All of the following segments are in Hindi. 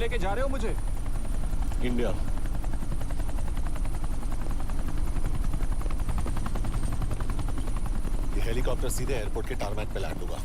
लेके जा रहे हो मुझे? इंडिया। ये हेलीकॉप्टर सीधे एयरपोर्ट के टारमैक पे लैंड होगा।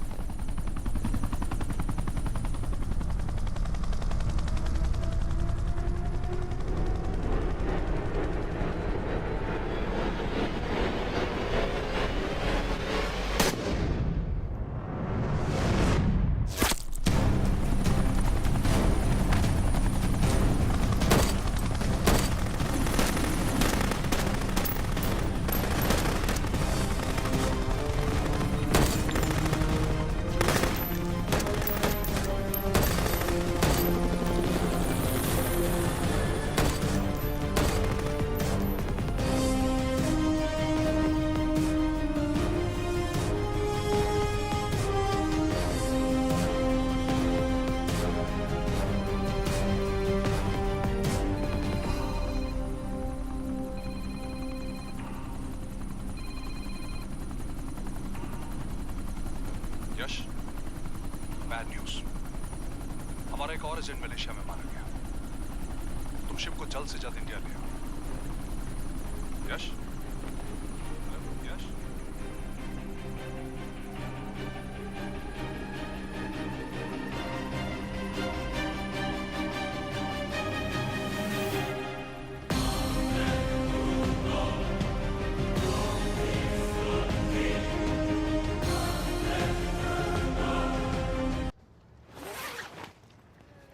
यश, बैड न्यूज। हमारा एक और एजेंट मलेशिया में मारा गया। तुम शिप को जल्द से जल्द इंडिया ले आओ। Yash? Hello, Yash?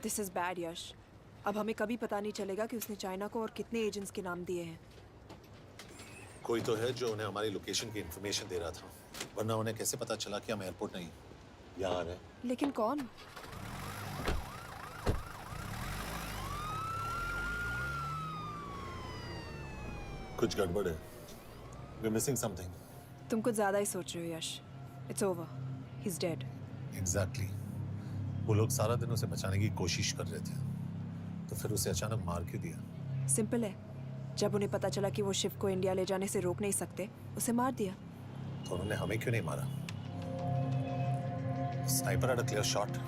This is bad Yash. अब हमें कभी पता नहीं चलेगा कि उसने चाइना को और कितने एजेंट्स के नाम दिए हैं। कोई तो है जो उन्हें हमारी लोकेशन की इंफॉर्मेशन दे रहा था, वरना उन्हें कैसे पता चला कि हम एयरपोर्ट नहीं यहाँ आ रहे हैं? लेकिन कौन? कुछ गड़बड़ है। We're missing something. तुम कुछ ज्यादा ही सोच रहे हो Yash. It's over, he is dead. Exactly. वो लोग सारा दिन उसे बचाने की कोशिश कर रहे थे, तो फिर उसे अचानक मार क्यों दिया? सिंपल है, जब उन्हें पता चला कि वो शिप को इंडिया ले जाने से रोक नहीं सकते, उसे मार दिया। तो उन्होंने हमें क्यों नहीं मारा? Sniper had a clear shot.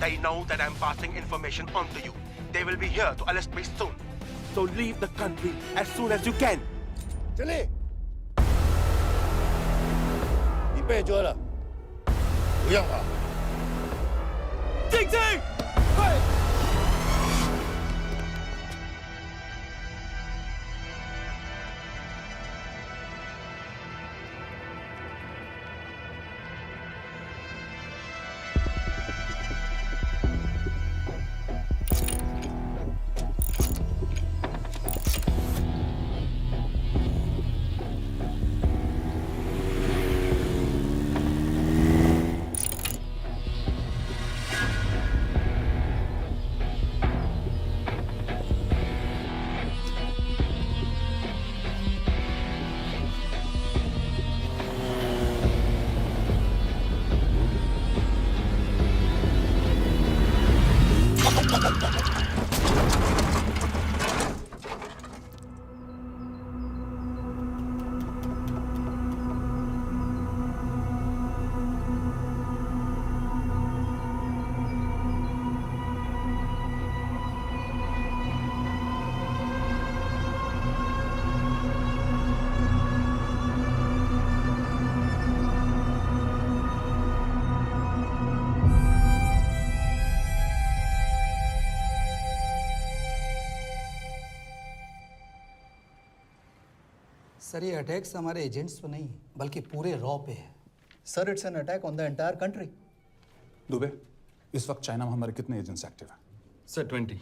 They know that I'm passing information on to you. They will be here to arrest me soon. So leave the country as soon as you can. चले 你被捉了，不用跑。静静，快！सर ये अटैक्स हमारे एजेंट्स पे नहीं बल्कि पूरे रॉ पे है। Sir it's an attack on the entire country. Dubey, इस वक्त चाइना में हमारे कितने एजेंट्स एक्टिव हैं? सर 20।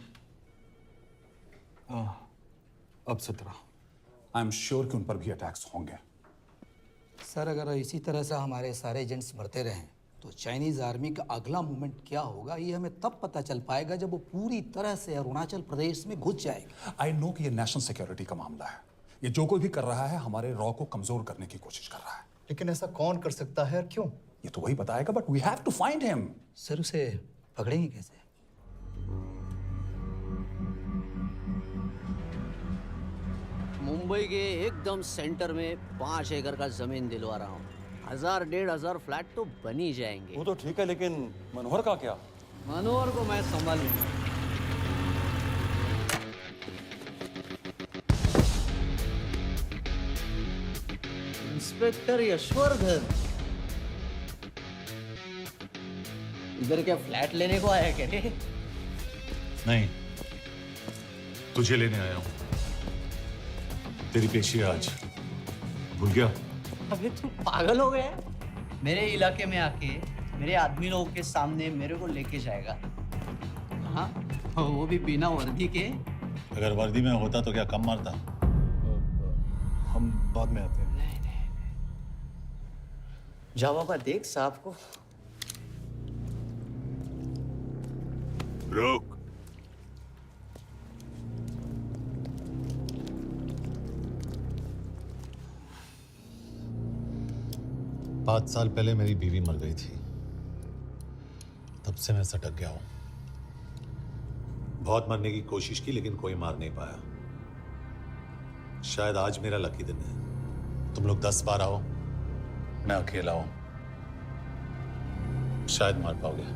अब 17। आई एम श्योर कि उन पर भी अटैक्स होंगे। सर अगर इसी तरह से हमारे सारे एजेंट्स बढ़ते रहें तो चाइनीज आर्मी का अगला मूवमेंट क्या होगा ये हमें तब पता चल पाएगा जब वो पूरी तरह से अरुणाचल प्रदेश में घुस जाएगा। आई नो कि ये नेशनल सिक्योरिटी का मामला है। ये जो कोई भी कर रहा है हमारे रॉ को कमजोर करने की कोशिश कर रहा है। लेकिन ऐसा कौन कर सकता है और क्यों? ये तो वही बताएगा, but we have to find him. Sir उसे पकड़ेंगे कैसे? मुंबई के एकदम सेंटर में 5 एकड़ का जमीन दिलवा रहा हूँ। 1000-1500 फ्लैट तो बन ही जाएंगे। वो तो ठीक है, लेकिन मनोहर का क्या? मनोहर को मैं संभालूंगा। इंस्पेक्टर यशवर्धन, इधर क्या फ्लैट लेने को आया क्या रे? नहीं, तुझे लेने आया हूँ। तेरी पेशी है आज, भूल गया? अबे तू पागल हो गया? मेरे इलाके में आके मेरे आदमी लोगों के सामने मेरे को लेके जाएगा? हाँ, वो भी बिना वर्दी के। अगर वर्दी में होता तो क्या कम मारता? हम बाद में आते हैं। जा बाबा, देख साहब को। रुक। पाँच साल पहले मेरी बीवी मर गई थी, तब से मैं सटक गया हूं। बहुत मरने की कोशिश की लेकिन कोई मार नहीं पाया। शायद आज मेरा लकी दिन है। तुम लोग 10 बार आओ, मैं अकेला हूं, शायद मार पाओगे।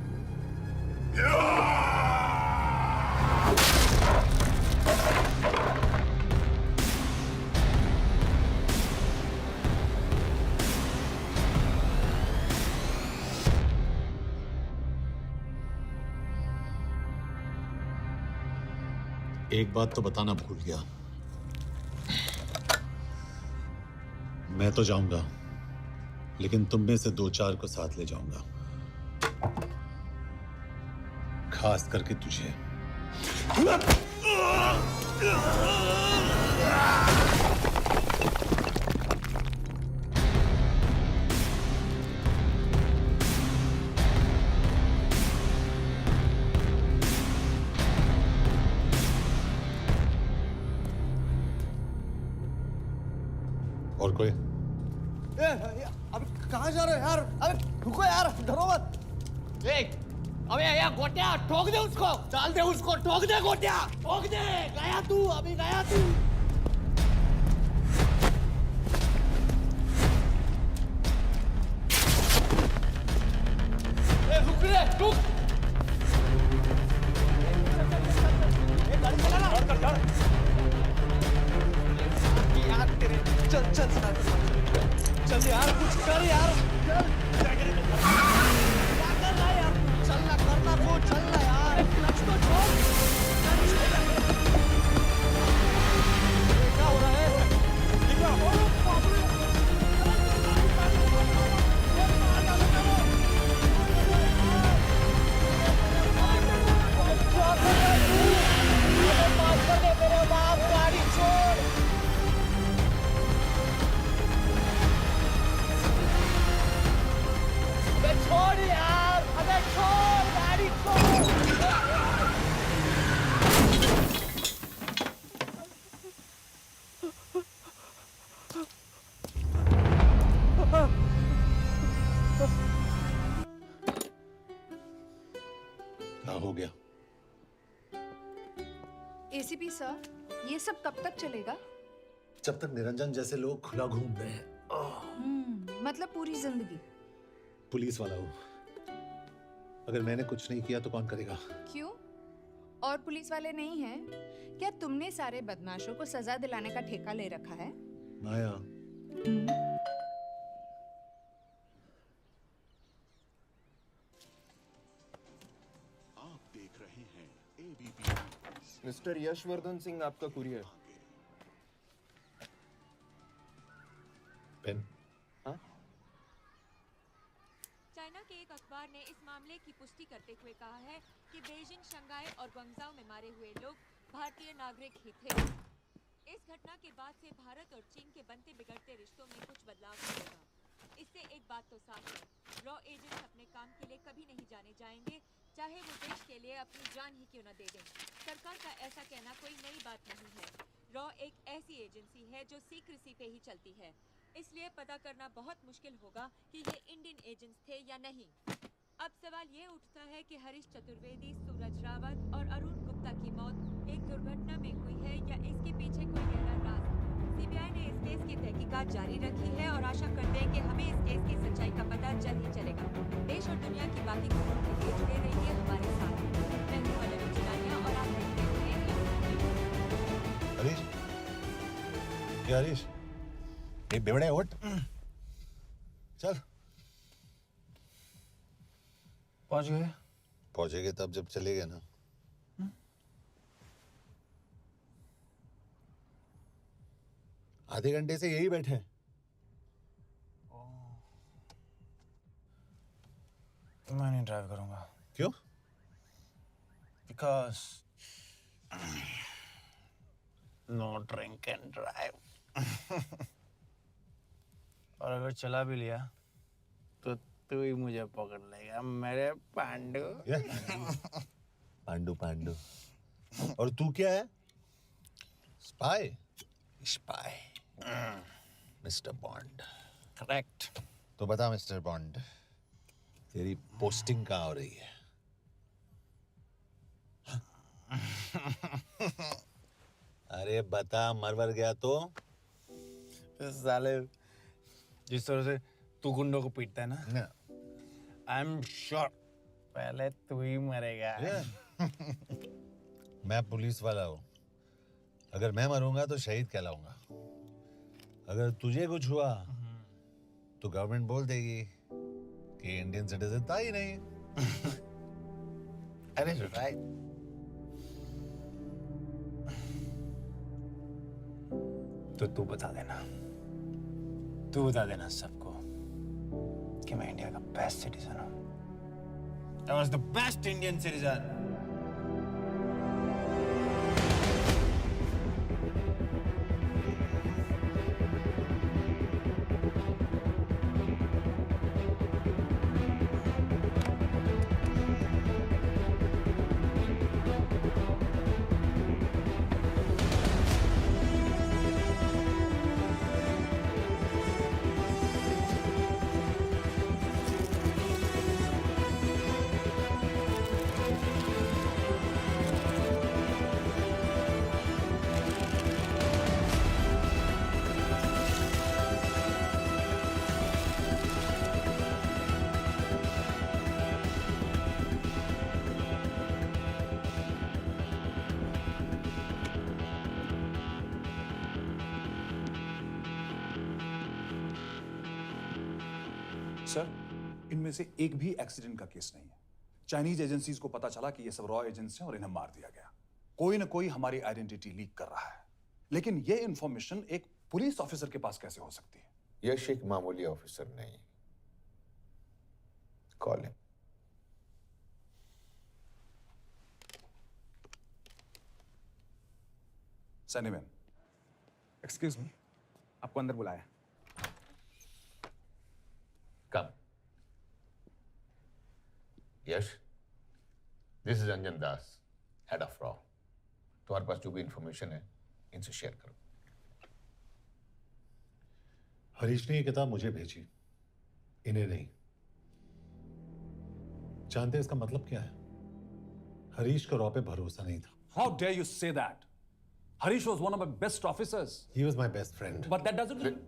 एक बात तो बताना भूल गया, मैं तो जाऊंगा लेकिन तुम में से 2-4 को साथ ले जाऊंगा, खास करके तुझे। और कोई? अबे कहाँ जा रहे हो यार? अबे रुको यार, डरो मत। अबे यार गोटिया, ठोक दे उसको, डाल दे उसको, ठोक दे गोटिया, ठोक दे। गया तू, अभी गया तू। रुक रे, रुक। चल यार कुछ कर यार चल क्या कर रहा है यार चल ना करना कुछ चल ना यार क्लच तो छोड़ क्या हो रहा है ये क्या हो रहा है छोड़ यार अबे छोड़ गाड़ी छोड़ क्या हो गया? एसीपी सर, ये सब कब तक चलेगा? जब तक निरंजन जैसे लोग खुला घूम रहे हैं। मतलब पूरी जिंदगी? पुलिस वाला हूँ। अगर मैंने कुछ नहीं किया तो कौन करेगा? क्यों? और पुलिस वाले नहीं हैं? क्या तुमने सारे बदमाशों को सजा दिलाने का ठेका ले रखा है? माया, आप देख रहे हैं एबीपी। मिस्टर यशवर्धन सिंह आपका कुरियर। पेन। चाइना के एक अखबार ने इस मामले की पुष्टि करते हुए कहा है कि बीजिंग, शंघाई और ग्वांगझाओ में मारे हुए लोग भारतीय नागरिक ही थे। इस घटना के बाद से भारत और चीन के बनते बिगड़ते रिश्तों में कुछ बदलाव होगा। इससे एक बात तो साफ है, रॉ एजेंट्स अपने काम के लिए कभी नहीं जाने जाएंगे, चाहे वो देश के लिए अपनी जान ही क्यों न दे दें। सरकार का ऐसा कहना कोई नई बात नहीं है। रॉ एक ऐसी एजेंसी है जो सीक्रेसी पे ही चलती है, इसलिए पता करना बहुत मुश्किल होगा कि ये इंडियन एजेंट्स थे या नहीं। अब सवाल ये उठता है कि हरीश चतुर्वेदी, सूरज रावत और अरुण गुप्ता की मौत एक दुर्घटना में हुई है या इसके पीछे कोई गहरा राज है। सीबीआई ने इस केस की तहकीकात जारी रखी है और आशा करते हैं कि हमें इस केस की सच्चाई का पता जल्द ही चलेगा। देश और दुनिया की बाकी खबरों के लिए जुड़े रहिए हमारे साथ। मैं हूं पल्लवी चिरानिया और आप देखते हैं हरीश, क्या हरीश? ये बेवड़े उठ, चल। पहुंच गए? पहुंचेंगे तब जब चले गए ना। आधे घंटे से यही बैठे हैं। मैं नहीं ड्राइव करूंगा। क्यों? Because no drink and drive. और अगर चला भी लिया तो तू ही मुझे पकड़ लेगा मेरे पांडु। पांडु पांडु। और तू क्या है? Spy? Spy. Mister bond. Correct. तो बता मिस्टर बॉन्ड, तेरी पोस्टिंग कहाँ हो रही है? अरे बता, मरवर गया तो? साले जिस तरह से तू गुंडों को पीटता है ना, आई एम श्योर पहले तू ही मरेगा। मैं पुलिस वाला हूँ। अगर मैं मरूंगा तो शहीद कहलाऊंगा। अगर तुझे कुछ हुआ तो गवर्नमेंट बोल देगी कि इंडियन सिटीजन था ही नहीं। अरे राइट। तो तू बता देना, तू बता देना सबको कि मैं इंडिया का बेस्ट सिटीजन हूँ। I was the best Indian citizen. Sir, इनमें से एक भी एक्सीडेंट का केस नहीं है। चाइनीज एजेंसीज को पता चला कि ये सब रॉ एजेंट्स हैं और इन्हें मार दिया गया। कोई ना कोई हमारी आइडेंटिटी लीक कर रहा है, लेकिन ये इंफॉर्मेशन एक पुलिस ऑफिसर के पास कैसे हो सकती है? यश एक मामूली ऑफिसर नहीं। Call him. Sunny man, excuse me, आपको अंदर बुलाया। Come. Yash, this is Anjan Das, head of रॉ। तुम्हारे पास जो भी इंफॉर्मेशन है इनसे शेयर करो। हरीश ने ये किताब मुझे भेजी, इन्हें नहीं। जानते हैं इसका मतलब क्या है? हरीश को रॉ पे भरोसा नहीं था। How dare you say that? Harish was one of my best officers. He was my best friend. But that doesn't...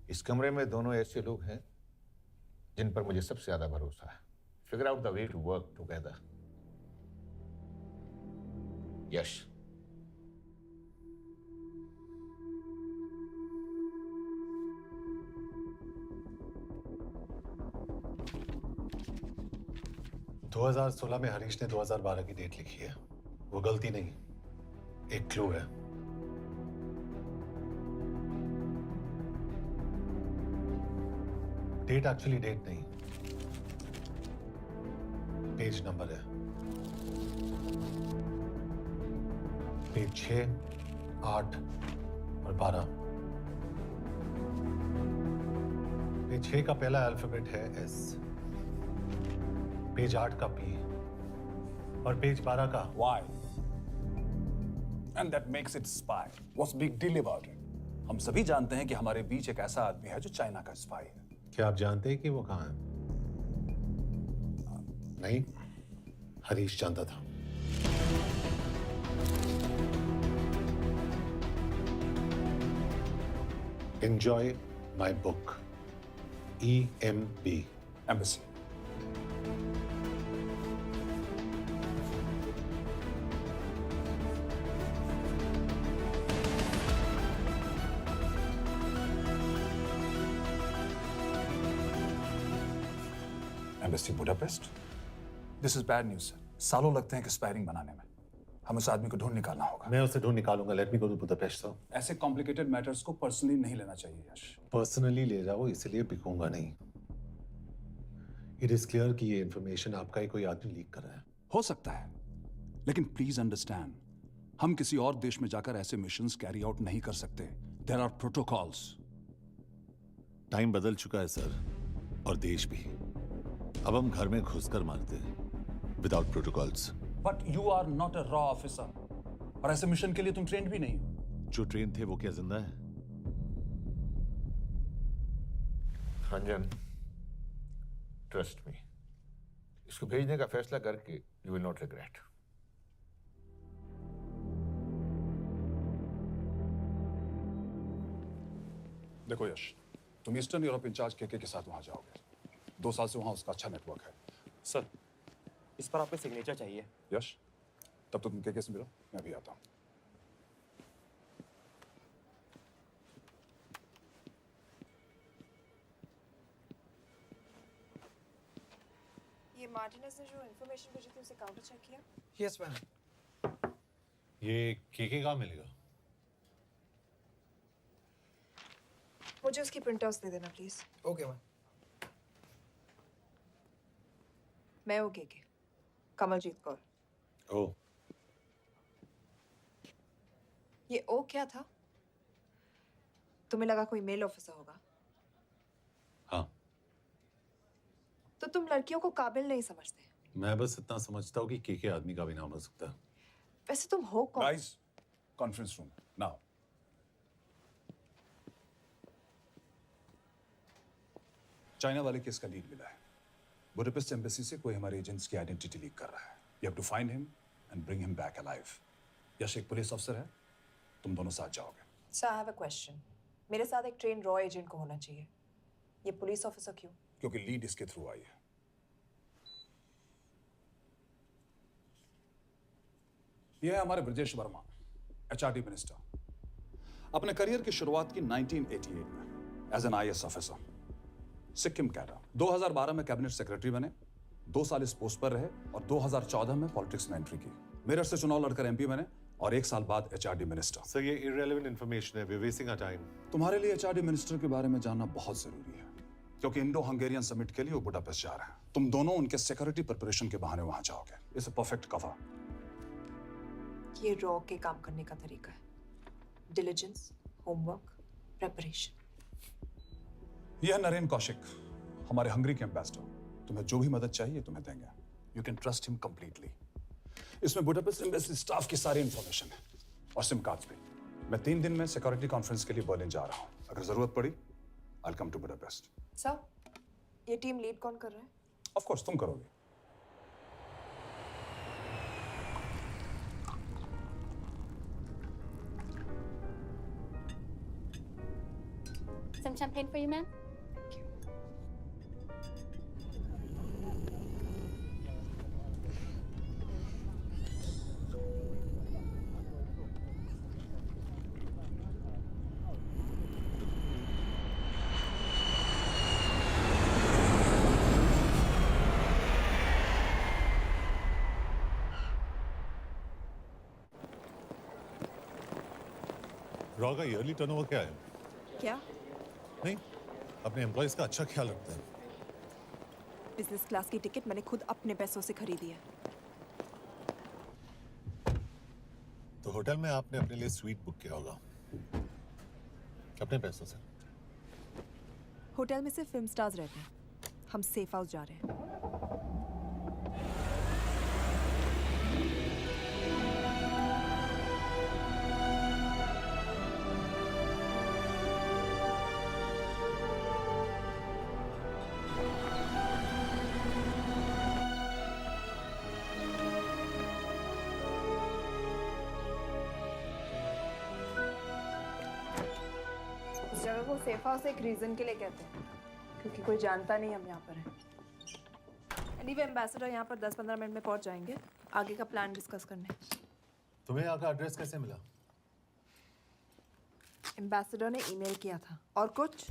इस कमरे में दोनों ऐसे लोग हैं जिन पर मुझे सबसे ज्यादा भरोसा है। Figure out the way to work together. यश, दो 2016 में हरीश ने 2012 की डेट लिखी है। वो गलती नहीं, एक क्लू है। डेट एक्चुअली डेट नहीं, पेज नंबर है। पेज 6, 8 और 12। पेज 6 का पहला अल्फाबेट है एस, पेज 8 का पी और पेज 12 का Why? And that makes it spy. What's big deal about it? हम सभी जानते हैं कि हमारे बीच एक ऐसा आदमी है जो चाइना का स्पाई है। क्या आप जानते हैं कि वो कहाँ है? नहीं, हरीश जानता था। Enjoy my book. EMB. Embassy. Embassy Budapest? This is bad news, sir. सालों लगते हैं एक्सपायरिंग बनाने में। हम उस आदमी को ढूंढ निकालना होगा। मैं उसे ढूंढ निकालूंगा। Let me go to Budapest sir. ऐसे कॉम्प्लिकेटेड मैटर्स को पर्सनली नहीं लेना चाहिए यश। पर्सनली ले जाओ, इसलिए बिकूंगा नहीं। इट इज क्लियर कि ये इंफॉर्मेशन आपका ही कोई आदमी लीक कर रहा है। हो सकता है, लेकिन प्लीज अंडरस्टैंड, हम किसी और देश में जाकर ऐसे मिशंस कैरी आउट नहीं कर सकते। There are protocols. टाइम बदल चुका है सर, और देश भी। अब हम घर में घुसकर मारते हैं without protocols. But you are not a रॉ ऑफिसर, और ऐसे मिशन के लिए तुम ट्रेंड भी नहीं हो। जो ट्रेन थे वो क्या जिंदा है? अंजन, ट्रस्ट मी, इसको भेजने का फैसला करके यू विल नॉट रिग्रेट। देखो यश, तुम ईस्टर्न यूरोप इंचार्ज केके के साथ वहां जाओगे। 2 साल से वहां उसका अच्छा नेटवर्क है। सर, इस पर आपके सिग्नेचर चाहिए। यश, तब तो तुम केके से मिलो, मैं भी आता हूं। ये मार्टिनेज ने जो इन्फॉर्मेशन भेजी थी उसे काउंटर चेक किया? Yes ma'am. ये केके कहाँ मिलेगा? मुझे उसकी प्रिंटआउट्स दे देना प्लीज। Okay ma'am. मैं हूँ केके, कमलजीत कौर। ओ, ये ओ क्या था? तुम्हें लगा कोई मेल ऑफिसर होगा? हाँ। तो तुम लड़कियों को काबिल नहीं समझते। मैं बस इतना समझता हूँ कि केके आदमी का भी नाम हो सकता है। वैसे तुम हो कौन? Guys, conference room now. China वाले केस का लीड मिला है। बुडापेस्ट एम्बेसी से कोई हमारे एजेंट्स की आइडेंटिटी लीक कर रहा है। You have to find him and bring him back alive. Yash एक पुलिस अफसर है, तुम दोनों साथ जाओगे। Sir, I have a question. मेरे साथ एक ट्रेन रॉ एजेंट को होना चाहिए। ये पुलिस ऑफिसर क्यों? क्योंकि लीड इसके थ्रू आई है। ये है हमारे ब्रजेश वर्मा, HRD मिनिस्टर। अपने करियर की शुरुआत की 1988 में as an IAS officer, Sikkim cadre. 2012 में कैबिनेट सेक्रेटरी बने, 2 साल इस पोस्ट पर रहे और 2014 में पॉलिटिक्स में एंट्री की। मेरठ से चुनाव लड़कर MP बने और 1 साल बाद HRD मिनिस्टर। सर ये irrelevant information है, we're wasting our time. तुम्हारे लिए HRD मिनिस्टर के बारे में जानना बहुत जरूरी है, क्योंकि इंडो हंगेरियन समिट के लिए वो बुडापेस्ट जा रहे हैं। तुम दोनों उनके सिक्योरिटी प्रिपरेशन के बहाने वहां जाओगे। It's a perfect cover. ये रॉ के काम करने का तरीका है। Diligence, homework, preparation. यह है नरेन कौशिक, हमारे हंगरी के एम्बेसडर। तुम्हें जो भी मदद चाहिए तुम्हें देंगे। You can trust him completely. इसमें बुडापेस्ट एम्बेसी स्टाफ की सारी इंफॉर्मेशन है और सिम कार्ड्स भी। मैं 3 दिन में सिक्योरिटी कॉन्फ्रेंस के लिए बर्लिन जा रहा हूँ। अगर जरूरत पड़ी I will come to Budapest. Sir, ये टीम लीड कौन कर रहा है? ऑफ कोर्स तुम करोगे। Some champagne for you, ma'am? Raw का ईयरली टर्नओवर क्या है? क्या? नहीं, अपने एम्प्लॉइज का अच्छा ख्याल रखते हैं। बिजनेस क्लास की टिकट मैंने खुद अपने पैसों से खरीदी है। तो होटल में आपने अपने लिए स्वीट बुक किया होगा अपने पैसों से। होटल में सिर्फ फिल्म स्टार्स रहते हैं। हम सेफ हाउस जा रहे हैं। इस जगह को सेफ हाउस एक रीजन के लिए कहते हैं, क्योंकि कोई जानता नहीं हम यहाँ पर हैं। एनीवे एम्बेसडर यहाँ पर 10-15 मिनट में पहुँच जाएंगे आगे का प्लान डिस्कस करने। तुम्हें यहाँ का एड्रेस कैसे मिला? एम्बेसडर ने ईमेल किया था। और कुछ?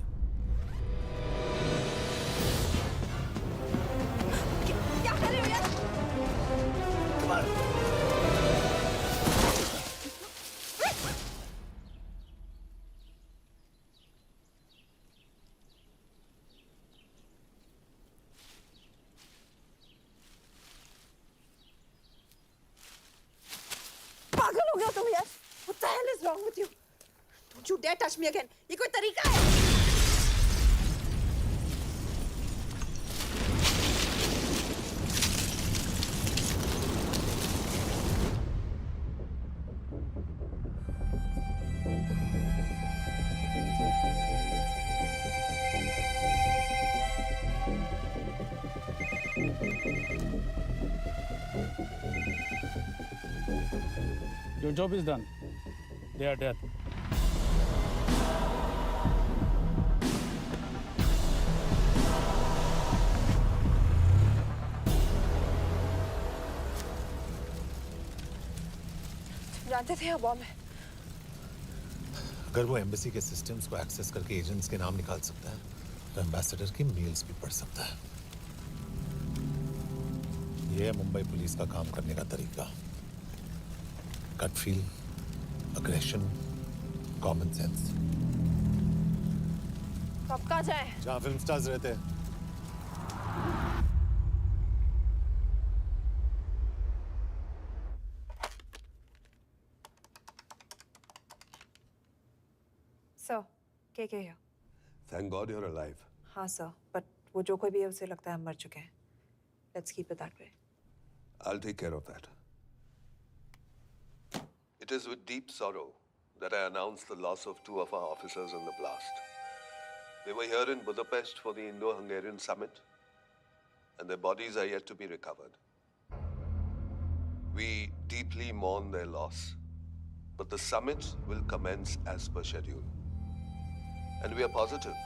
क्या कर रहे हो यार? पागल हो गया तुम यार? What the hell is wrong with you? Don't you dare touch me again. ये कोई तरीका है? Your job is done. They are dead. जानते थे अब बॉम्ब है। अगर वो एम्बेसी के सिस्टम्स को एक्सेस करके एजेंट्स के नाम निकाल सकता है, तो एम्बेसडर की मेल्स भी पढ़ सकता है। ये है मुंबई पुलिस का काम करने का तरीका। Gut feel, aggression, common sense. कब कहाँ जाए? जहाँ फिल्म स्टार्स रहते हैं। सर, के here? Thank God you're alive. हाँ सर, बट वो जो कोई भी है उसे लगता है हम मर चुके हैं। Let's keep it that way. I'll take care of that. It is with deep sorrow that I announce the loss of 2 of our officers in the blast. They were here in Budapest for the Indo-Hungarian summit, and their bodies are yet to be recovered. We deeply mourn their loss, but the summit will commence as per schedule. And we are positive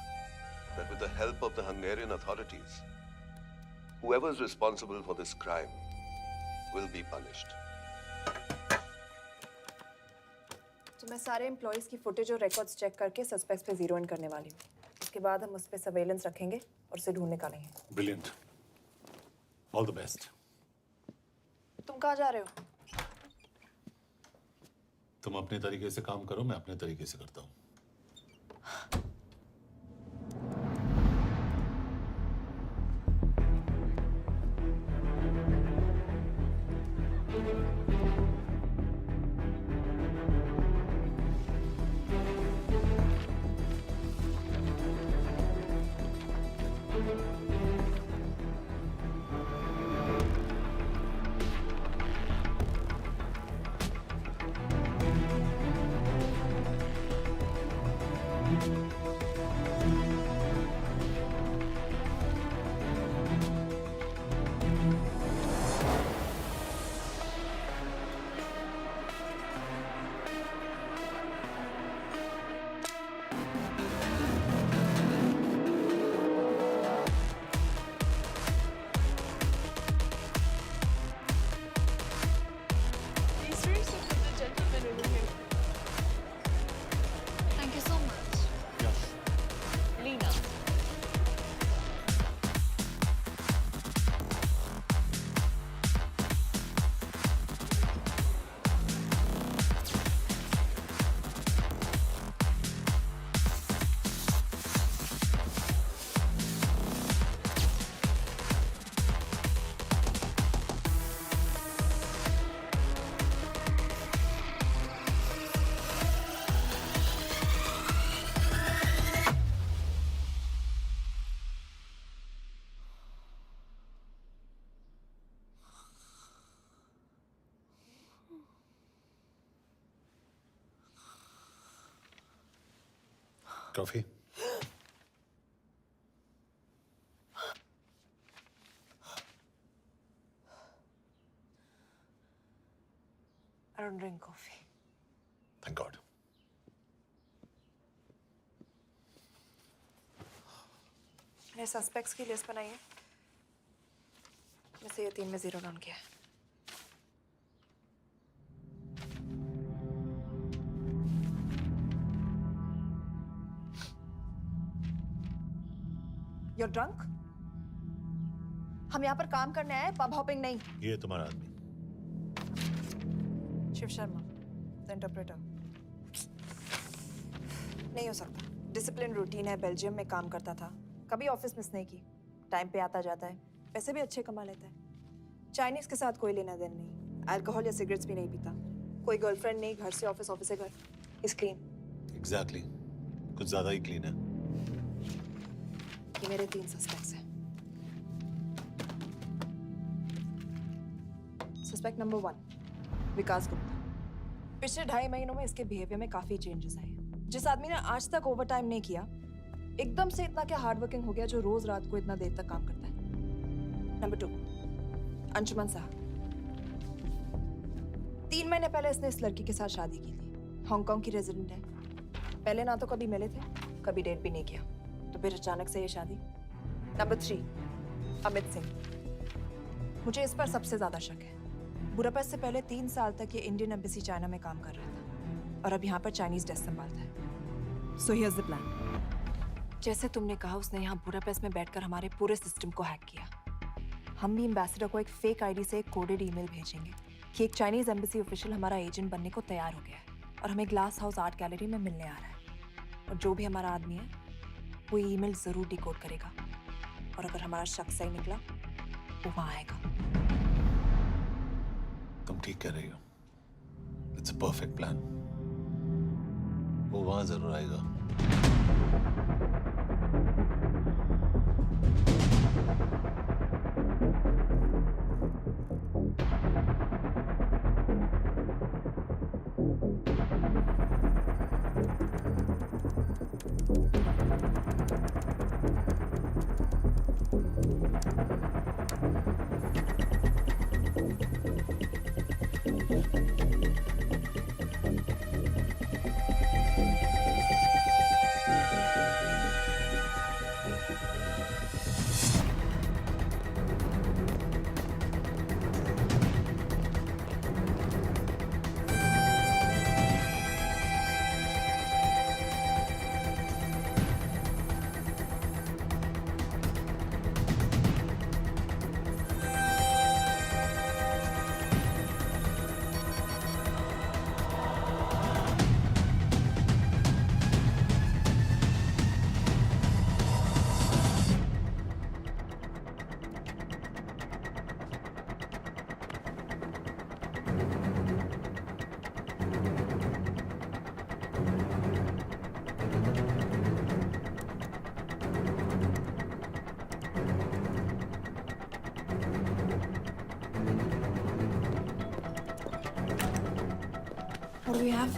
that with the help of the Hungarian authorities, whoever is responsible for this crime will be punished. तो मैं सारे एम्प्लॉयज़ की फुटेज और रिकॉर्ड्स चेक करके सस्पेक्ट्स पे जीरो इन करने वाली हूँ। उसके बाद हम उस पर सर्वेलेंस रखेंगे और उसे ढूंढ निकालेंगे। Brilliant, all the best. तुम कहाँ जा रहे हो? तुम अपने तरीके से काम करो, मैं अपने तरीके से करता हूँ। Thank you so much. Lena. Coffee? I don't drink coffee. Thank God. मैंने सस्पेक्ट्स की लिस्ट बनाई है। मैं से ये 3 में जीरो डाउन किया है। You're drunk? हम यहाँ पर काम करने आए, पब हॉपिंग नहीं। ये तुम्हारा आदमी। Shiv Sharma, the interpreter. नहीं हो सकता। डिसिप्लिन रूटीन है, बेल्जियम में काम करता था, कभी ऑफिस मिस नहीं की, टाइम पे आता जाता है, पैसे भी अच्छे कमा लेता है। चाइनीज के साथ कोई लेना देना नहीं, अल्कोहल या सिगरेट्स भी नहीं पीता, कोई गर्लफ्रेंड नहीं, घर से ऑफिस, ऑफिस से घर। Is clean. एग्जैक्टली, कुछ ज्यादा ही क्लीन है। ये मेरे 3 सस्पेक्ट्स हैं। सस्पेक्ट नंबर 1, विकास गुप्ता। पिछले 2.5 महीनों में इसके बिहेवियर में काफी चेंजेस आए हैं। जिस आदमी ने आज तक ओवर टाइम नहीं किया, एकदम से इतना क्या हार्ड वर्किंग हो गया जो रोज रात को इतना देर तक काम करता है। नंबर 2, अंशुमन साह। 3 महीने पहले इसने इस लड़की के साथ शादी की थी, हांगकांग की रेजिडेंट है। पहले ना तो कभी मिले थे, कभी डेट भी नहीं किया, तो फिर अचानक से ये शादी। नंबर 3, अमित सिंह। मुझे इस पर सबसे ज्यादा शक है। बुडापेस्ट से पहले 3 साल तक ये इंडियन एम्बेसी चाइना में काम कर रहा था और अब यहाँ पर चाइनीज डेस्क संभालता है। So here's the plan. जैसे तुमने कहा, उसने यहाँ बुडापेस्ट में बैठकर हमारे पूरे सिस्टम को हैक किया। हम भी एम्बेसडर को एक फेक आईडी से एक कोडेड ईमेल भेजेंगे कि एक चाइनीज एम्बेसी ऑफिशियल हमारा एजेंट बनने को तैयार हो गया है और हमें ग्लास हाउस आर्ट गैलरी में मिलने आ रहा है। और जो भी हमारा आदमी है वो ईमेल जरूर डिकोड करेगा और अगर हमारा शक सही निकला वो वहां आएगा। तुम ठीक कह रही हो। It's a perfect plan. वो वहां जरूर आएगा। do we have?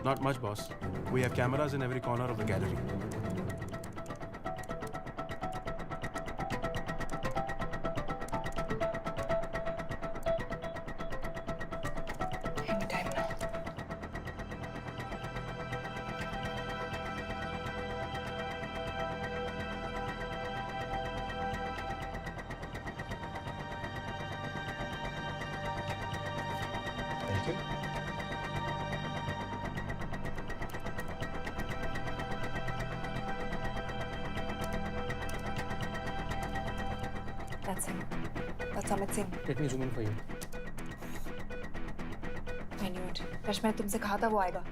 Not much, boss. We have cameras in every corner of the gallery. Anytime now. Thank you. That's him. That's Amit Singh. Let me zoom in for you. I knew it. Rush मैंने तुमसे कहा था वो आएगा.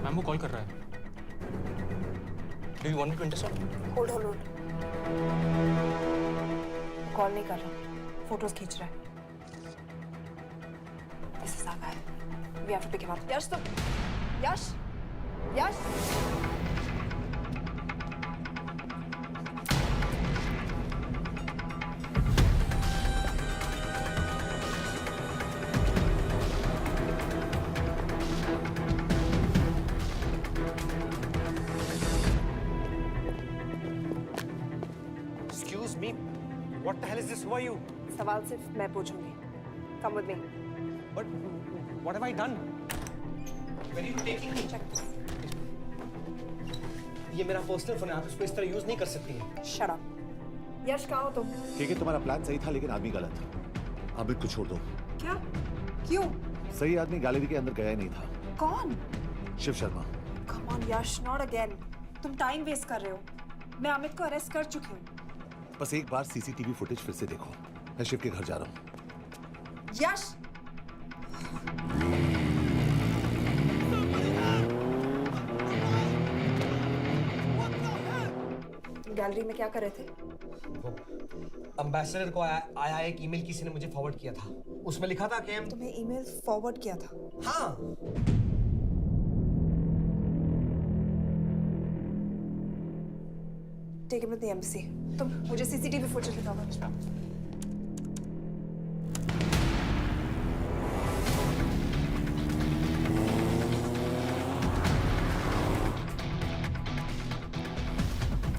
मैम वो कॉल कर रहा है. Do you want me to intercept? Hold. Call नहीं कर रहा. फोटोज खींच रहा है. This is our guy. We have to pick him up. यश तुम. यश. Excuse me. What the hell is this? Who are you? सवाल सिर्फ मैं पूछूंगी. Come with me. But what have I done? Where are you taking me? Check this. ये मेरा पर्सनल फोन है. आप इसको इस तरह यूज नहीं कर सकती हैं. Shut up. यश कहाँ हो तुम? ठीक है, तुम्हारा प्लान सही था लेकिन आदमी गलत. अमित को छोड़ दो. क्या? क्यों? सही आदमी गैलरी के अंदर गया ही नहीं था. कौन? Shiv Sharma. Come on Yash, not again. तुम टाइम वेस्ट कर रहे हो. मैं अमित को अरेस्ट कर चुकी हूँ. बस एक बार सीसीटीवी फुटेज फिर से देखो. मैं शिव के घर जा रहा हूँ. यश! गैलरी में क्या कर रहे थे? एम्बेसडर को आया एक ईमेल किसी ने मुझे फॉरवर्ड किया था. उसमें लिखा था कि तुम्हें ईमेल फॉरवर्ड किया था? हाँ. Take him to the embassy. तुम मुझे सीसीटीवी फुटेज दिखाओ.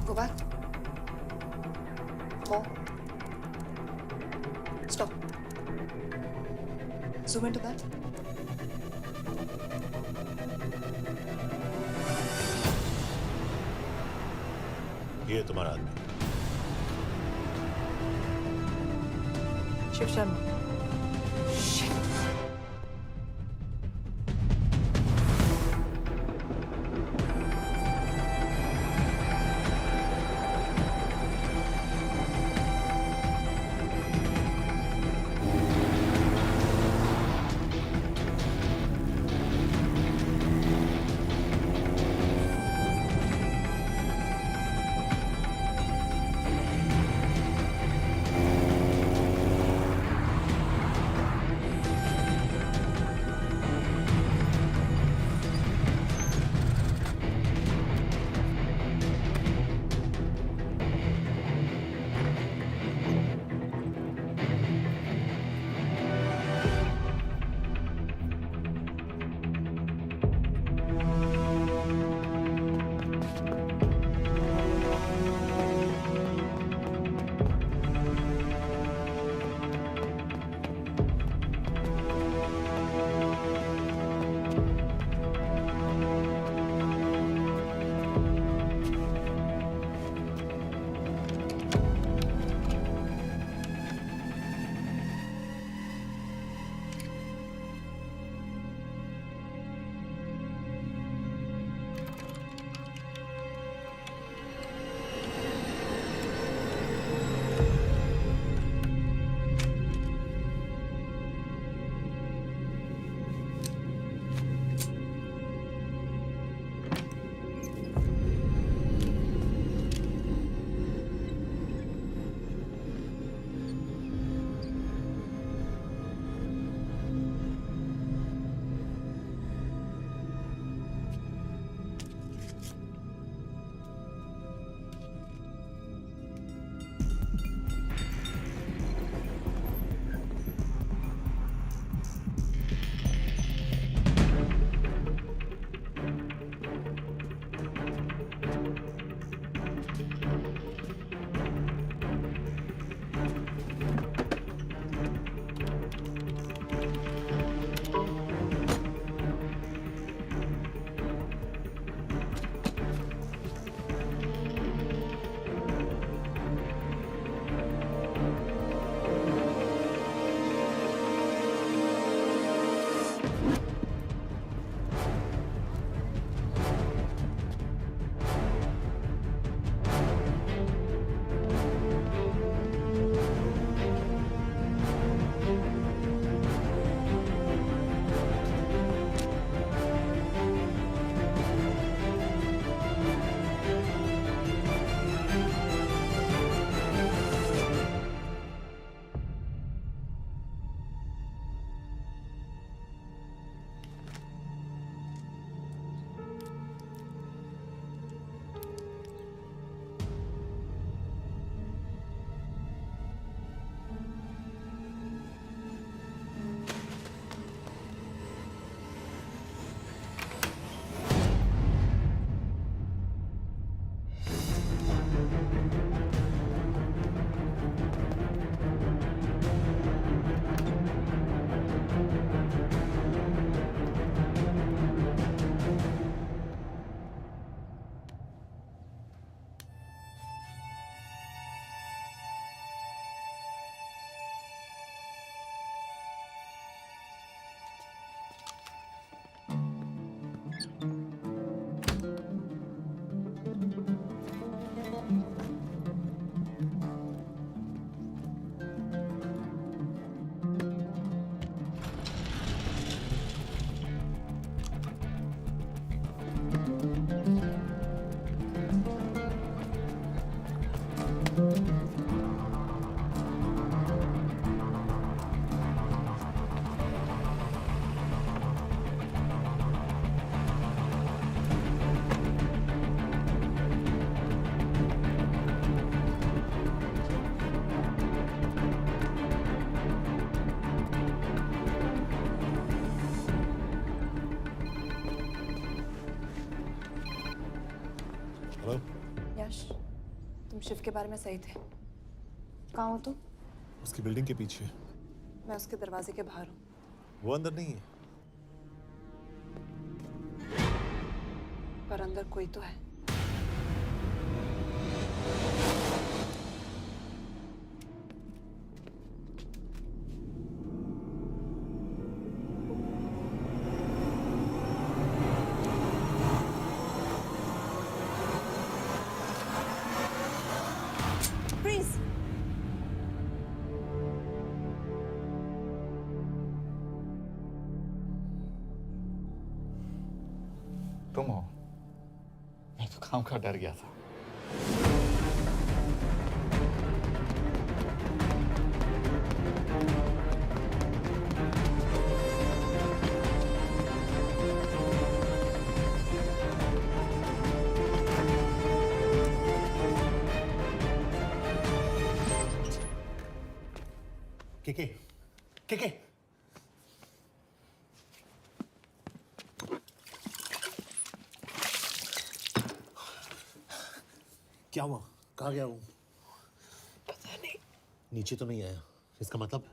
Go back. More. Stop. Zoom into that. ये तुम्हारा आदमी. शिव शर्मा. हेलो यश, तुम शिव के बारे में सही थे। कहाँ हो तुम? उसकी बिल्डिंग के पीछे। मैं उसके दरवाजे के बाहर हूँ। वो अंदर नहीं है। पर अंदर कोई तो है। Freeze! तुम हो? मैं तो काम का डर गया था। के क्या हुआ? कहाँ गया वो? पता नहीं। नीचे तो नहीं आया, इसका मतलब?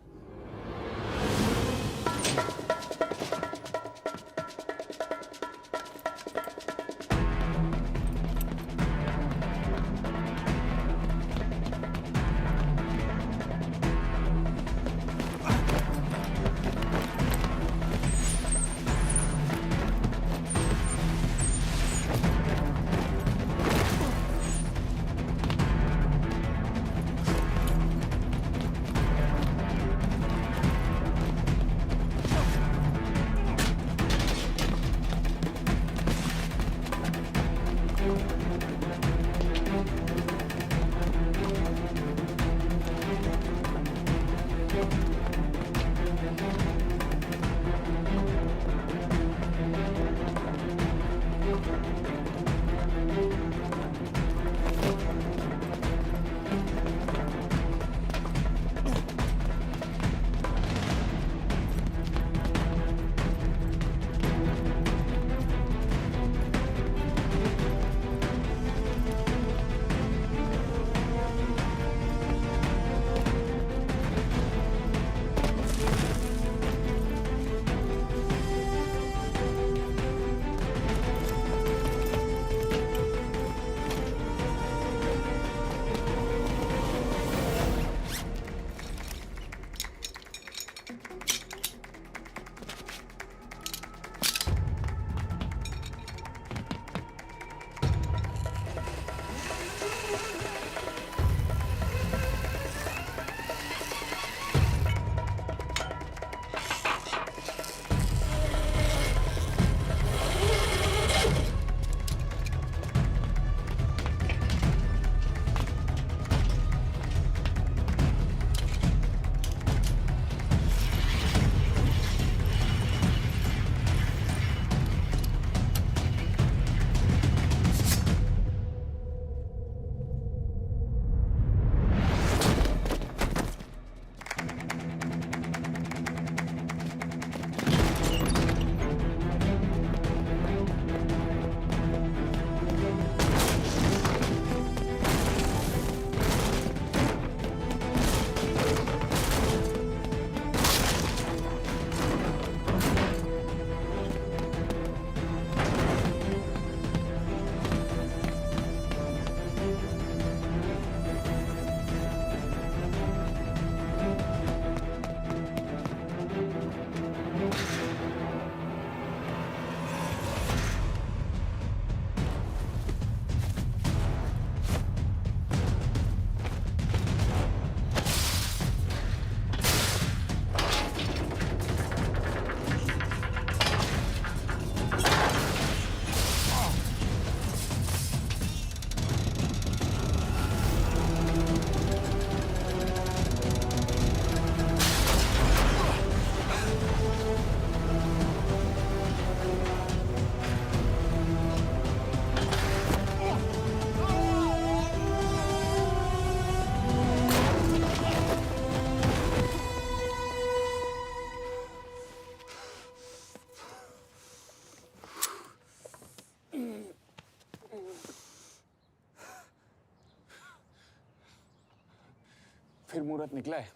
फिर मुहूर्त निकला है।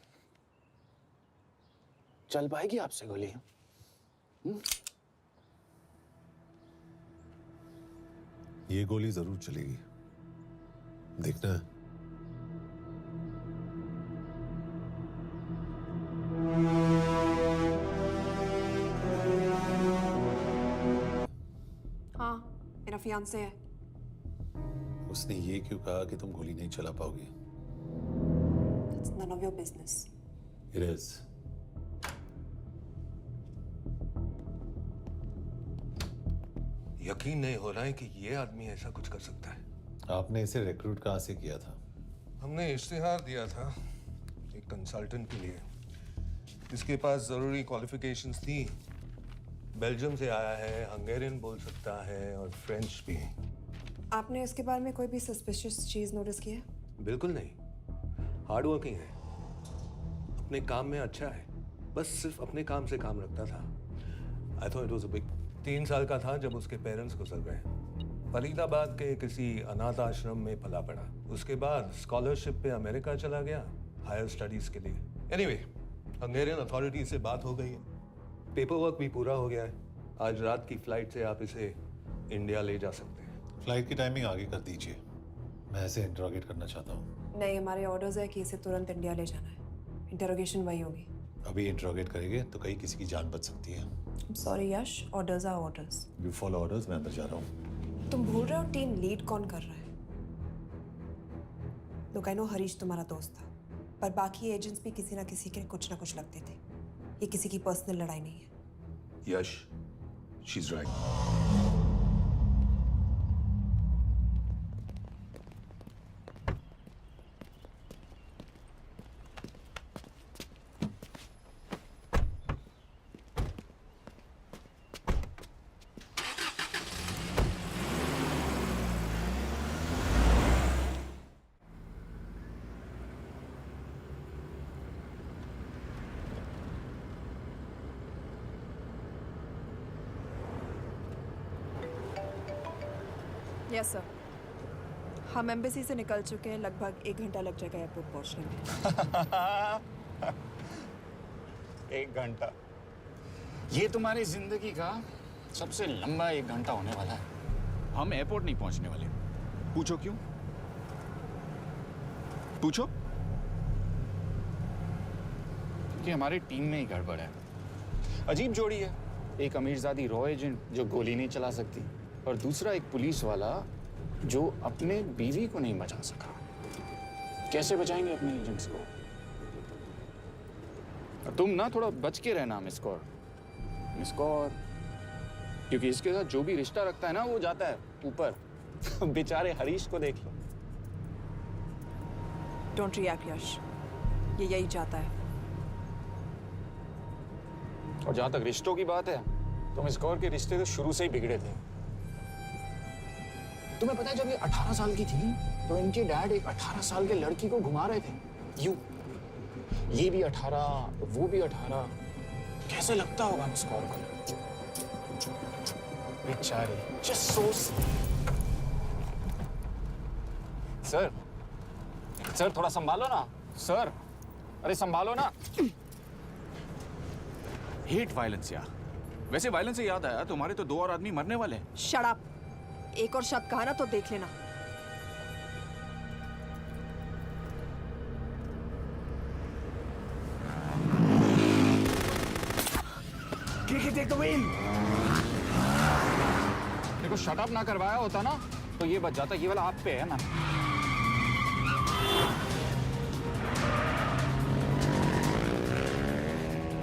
चल पाएगी आपसे गोली? ये गोली जरूर चलेगी, देखना है। हाँ, मेरा फियांसे है। उसने ये क्यों कहा कि तुम गोली नहीं चला पाओगी? It's none of your business. It is. यकीन नहीं हो रहा है कि ये आदमी ऐसा कुछ कर सकता है। आपने इसे रिक्रूट कहाँ से किया था? हमने इश्तिहार दिया था एक कंसल्टेंट के लिए, जिसके पास जरूरी क्वालिफिकेशंस थी। बेल्जियम से आया है, हंगेरियन बोल सकता है और फ्रेंच भी। आपने इसके बारे में कोई भी सस्पिशियस चीज नोटिस की है? बिल्कुल नहीं, हार्ड वर्किंग है, अपने काम में अच्छा है, बस सिर्फ अपने काम से काम रखता था। I thought it was a big. 3 साल का था जब उसके पेरेंट्स गुजर गए। फरीदाबाद के किसी अनाथ आश्रम में पला पड़ा। उसके बाद स्कॉलरशिप पे अमेरिका चला गया हायर स्टडीज के लिए। एनीवे, हंगेरियन अथॉरिटी से बात हो गई है, पेपर वर्क भी पूरा हो गया है। आज रात की फ्लाइट से आप इसे इंडिया ले जा सकते हैं। फ्लाइट की टाइमिंग आगे कर दीजिए, मैं इसे इंटरोगेट करना चाहता हूँ। नहीं, हमारे ऑर्डर्स है कि इसे तुरंत इंडिया ले जाना है। इंटरोगेशन वही होगी। अभी इंटरोगेट करेंगे तो कहीं किसी की जान बच सकती है। Sorry Yash, orders are orders. You follow orders, मैं अंदर जा रहा हूँ। तुम भूल रहे हो टीम लीड कौन कर रहा है? लोग आई नो हरीश तुम्हारा दोस्त था, पर बाकी एजेंट्स भी किसी ना किसी के कुछ ना कुछ लगते थे। ये किसी की पर्सनल लड़ाई नहीं है। Yash, she is right. Yes sir, हम एम्बेसी से निकल चुके हैं। लगभग 1 घंटा लग जाएगा एयरपोर्ट पहुंचने में। 1 घंटा? ये तुम्हारी जिंदगी का सबसे लंबा 1 घंटा होने वाला है। हम एयरपोर्ट नहीं पहुंचने वाले। पूछो क्यों? पूछो। क्योंकि हमारी टीम में ही गड़बड़ है। अजीब जोड़ी है, एक अमीरजादी रॉ एजेंट जो गोली नहीं चला सकती, और दूसरा एक पुलिस वाला जो अपने बीवी को नहीं बचा सका। कैसे बचाएंगे अपने एजेंट्स को? तुम ना थोड़ा बच के रहना मिस्कौर, क्योंकि इसके साथ जो भी रिश्ता रखता है ना वो जाता है ऊपर। बेचारे हरीश को देख लो। डोंट रिएक्ट यश, ये यही चाहता है। और जहां तक रिश्तों की बात है, तो मिस्कौर के रिश्ते तो शुरू से ही बिगड़े थे। तुम्हें पता है जब ये 18 साल की थी तो इनके डैड एक 18 साल के लड़की को घुमा रहे थे यूं। ये भी 18, वो भी 18। कैसे लगता होगा मिस्कौर को? बेचारे। Just so. सर थोड़ा संभालो ना सर। अरे संभालो ना। हेट वायलेंस यार। वैसे वायलेंस से याद आया, तुम्हारे तो 2 और आदमी मरने वाले हैं। Shut up. एक और शब्द कहा ना तो देख लेना। देखो शट अप ना करवाया होता ना तो ये बच जाता। ये वाला आप पे है ना।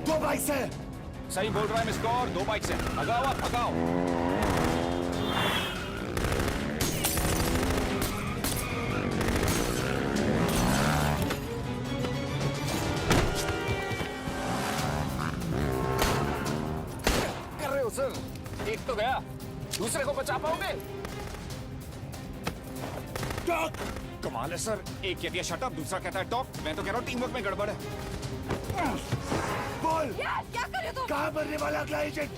दो बाइक से। सही बोल रहा है मिस्कौर, 2 बाइक से। भगाओ आप, भगाओ। सर, एक तो गया, दूसरे को बचा पाओगे? टॉक। कमाल है सर, एक कहती है शट अप, दूसरा कहता है टॉक। मैं तो कह रहा हूँ टीम वर्क में गड़बड़ है। बोल। क्या कर रहे हो तुम? कहाँ मरने वाला अगला एजेंट?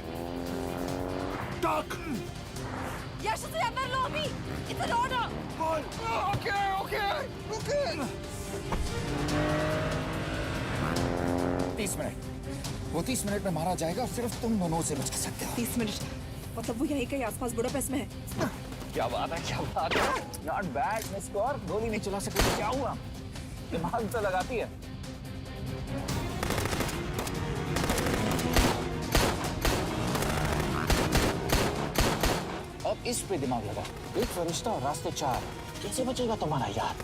टॉक। यश से अंदर लो अभी। It's an order. बोल। ओके। वो 30 मिनट में मारा जाएगा, सिर्फ तुम दोनों से बचा सकते हो। 30 मिनट मतलब वो यहीं कहीं आसपास बुडापेस्ट में है। क्या बात है, क्या बात है। नॉट बैड मिस कौर, गोली नहीं चला सके तो क्या हुआ, दिमाग तो लगाती है। अब इस पे दिमाग लगा, एक फरिश्ता और रास्ते 4, कैसे बचेगा तुम्हारा यार।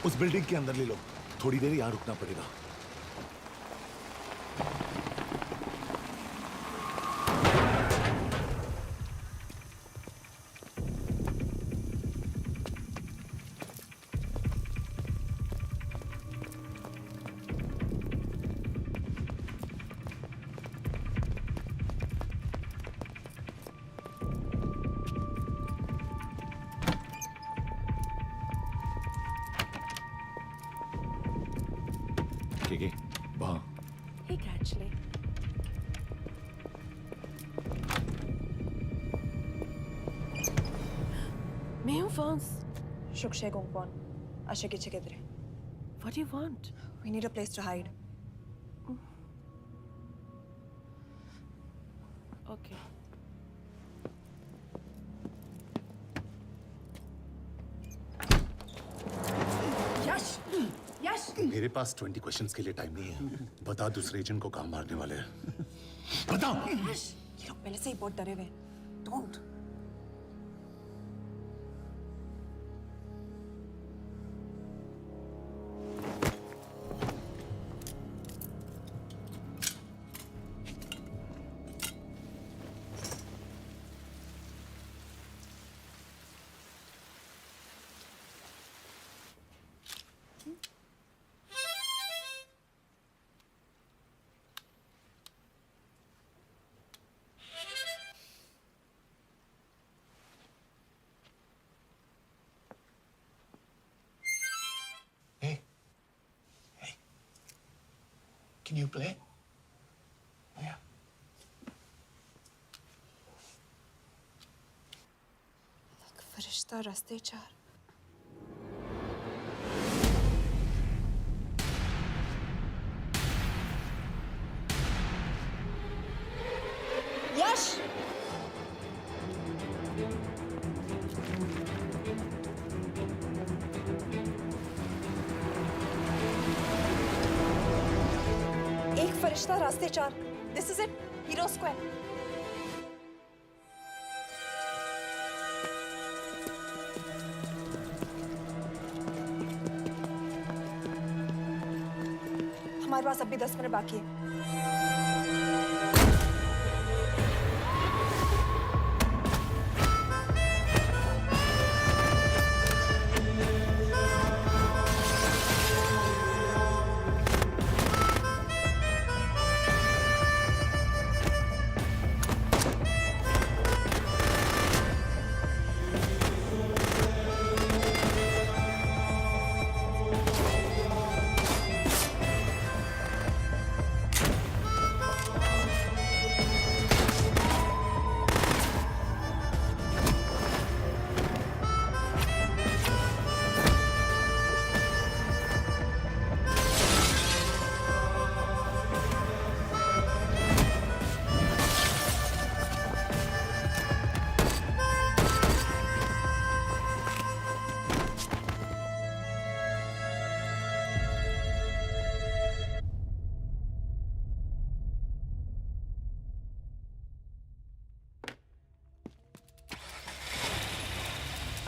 उस बिल्डिंग के अंदर ले लो, थोड़ी देर यहाँ रुकना पड़ेगा। Hey, actually. मैं हूँ France. Shukshay Gongpon. Asha kiche kidre. What do you want? We need a place to hide. Okay. Yash! Yash! मेरे पास 20 क्वेश्चंस के लिए टाइम नहीं है। बता दूसरे एजेंट को कहाँ मारने वाले हैं। बता। Yash! ये लोग पहले से ही बहुत डरे हुए हैं. Don't. Can you play? Yeah. फरिश्ता रास्ते 4. यश! एक फरिश्ता रास्ते 4. This is it. Hero Square. हमारे पास अभी 10 मिनट बाकी है.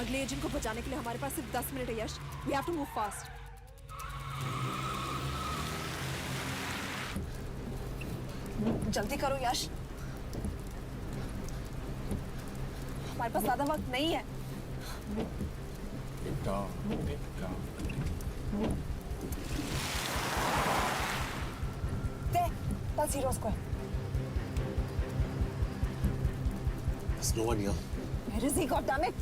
अगले एजेंट को बचाने के लिए हमारे पास सिर्फ 10 मिनट है Yash. We have to move fast. जल्दी करो यश, हमारे पास ज्यादा वक्त नहीं है। That's Hero Square. There's no one here. Where is he, goddammit?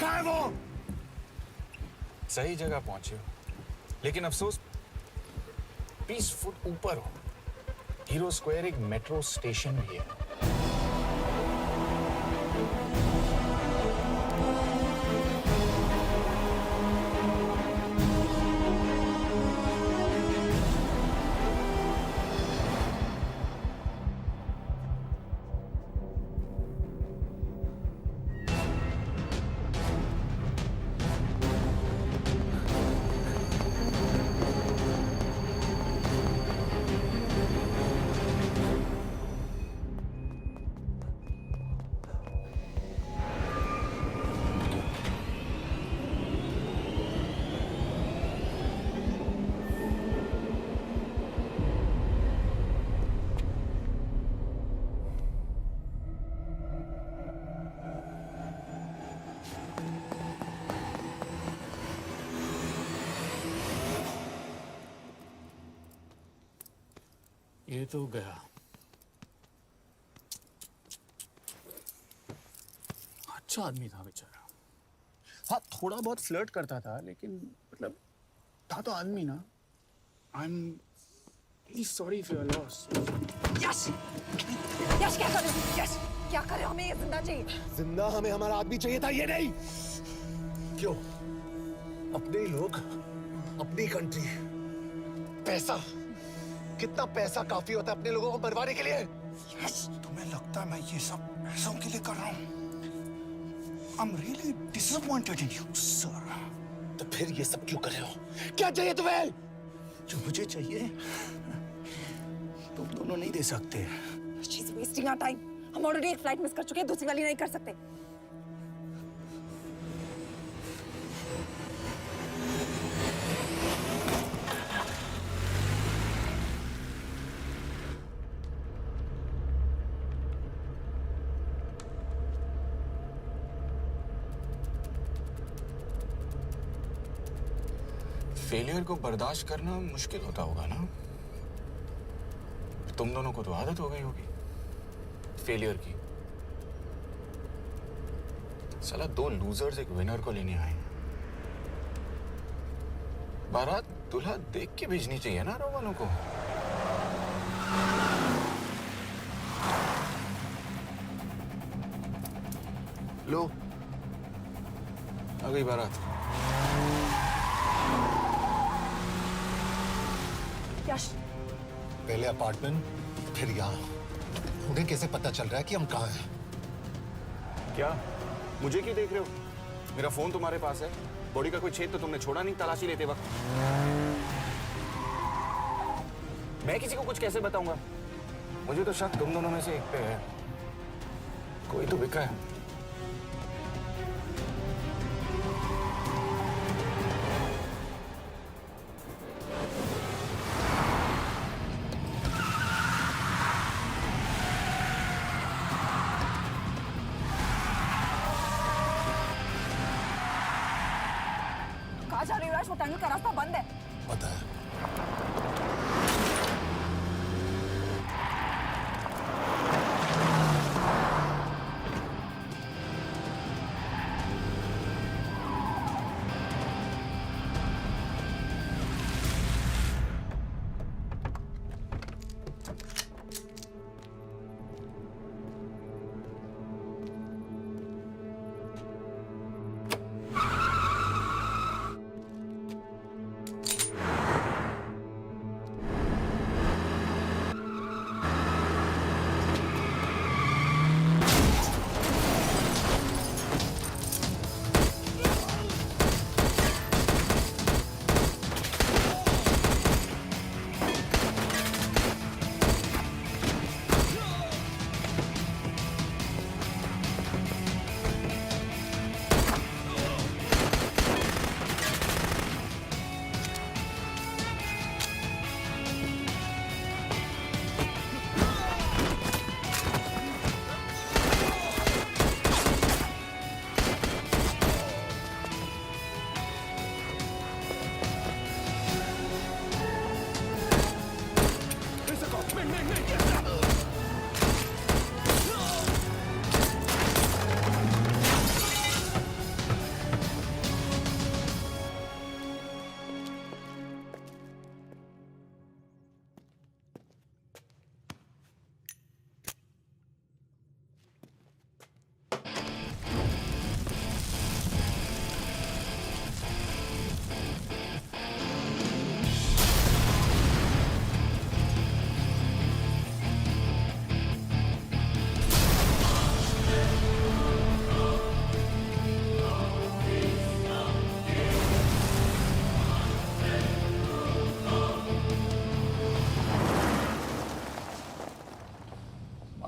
कहाँ है वो? सही जगह पहुंचे हो, लेकिन अफसोस 20 फुट ऊपर हो। हीरो स्क्वायर एक मेट्रो स्टेशन भी है। ये तो गया। अच्छा आदमी था बेचारा। हाँ, थोड़ा बहुत फ्लर्ट करता था, लेकिन मतलब था तो आदमी ना। I am really sorry for your loss. Yash, Yash क्या कर रहे हो? यश क्या कर रहे हो? हमें ये जिंदा चाहिए। जिंदा हमें हमारा आदमी चाहिए था, ये नहीं। क्यों? अपने ही लोग, अपनी कंट्री, पैसा, कितना पैसा काफी होता है अपने लोगों को मरवाने के लिए? यश, तुम्हें लगता है मैं ये सब पैसों के लिए कर रहा हूँ? I'm really disappointed in you, sir. तो फिर ये सब क्यों कर रहे हो? क्या चाहिए तुम्हें? जो मुझे चाहिए तुम दोनों नहीं दे सकते। She's wasting our time. हम ऑलरेडी एक फ्लाइट मिस कर चुके हैं, दूसरी वाली नहीं कर सकते। फेलियर को बर्दाश्त करना मुश्किल होता होगा ना? तुम दोनों को तो आदत हो गई होगी फेलियर की। साला 2 लूजर्स एक विनर को लेने आए। बारात दूल्हा देख के भेजनी चाहिए ना रो वालों को। लो, आ गई बारात। यश, पहले अपार्टमेंट, फिर यहाँ। उन्हें कैसे पता चल रहा है कि हम कहाँ हैं? क्या मुझे क्यों देख रहे हो? मेरा फोन तुम्हारे पास है। बॉडी का कोई छेद तो तुमने छोड़ा नहीं तलाशी लेते वक्त। मैं किसी को कुछ कैसे बताऊंगा? मुझे तो शक तुम दोनों में से एक पे है। कोई तो बिका है। कहाँ जा रही हो यश? वो टनल का रास्ता बंद है। पता है।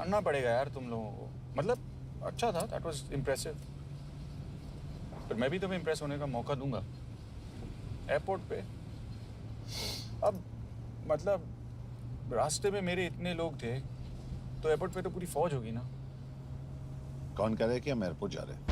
मानना पड़ेगा यार तुम लोगों को, मतलब अच्छा था, दैट वाज इम्प्रेसिव। पर मैं भी तुम्हें इम्प्रेस होने का मौका दूंगा एयरपोर्ट पे। अब मतलब रास्ते में मेरे इतने लोग थे, तो एयरपोर्ट पे तो पूरी फौज होगी ना। कौन कह रहा है कि हम एयरपोर्ट जा रहे हैं?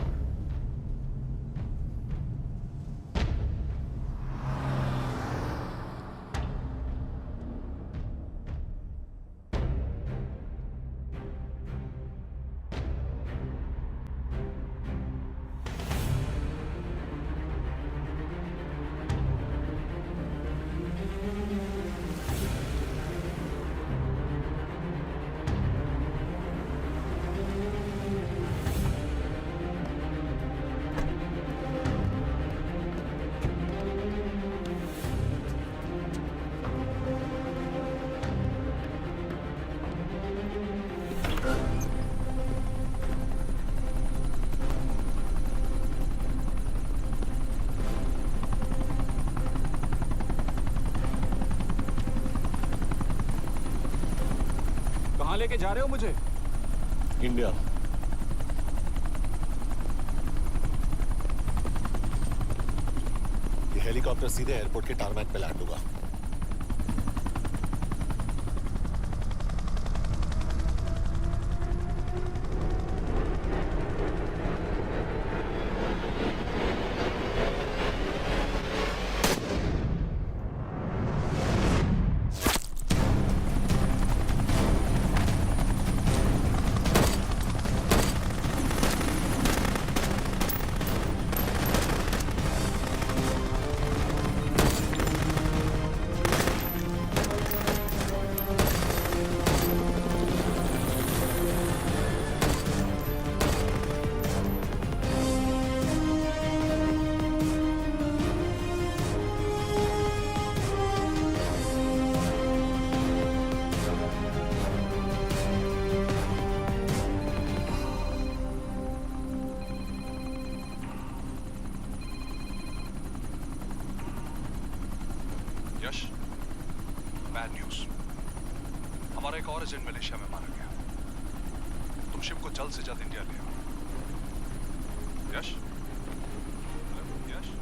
कहाँ लेके जा रहे हो मुझे? इंडिया। ये हेलीकॉप्टर सीधे एयरपोर्ट के टारमैक पे लैंड होगा। यश, बैड न्यूज। हमारा एक और एजेंट मलेशिया में मारा गया। तुम शिव को जल्द से जल्द इंडिया ले आओ। यश? यश?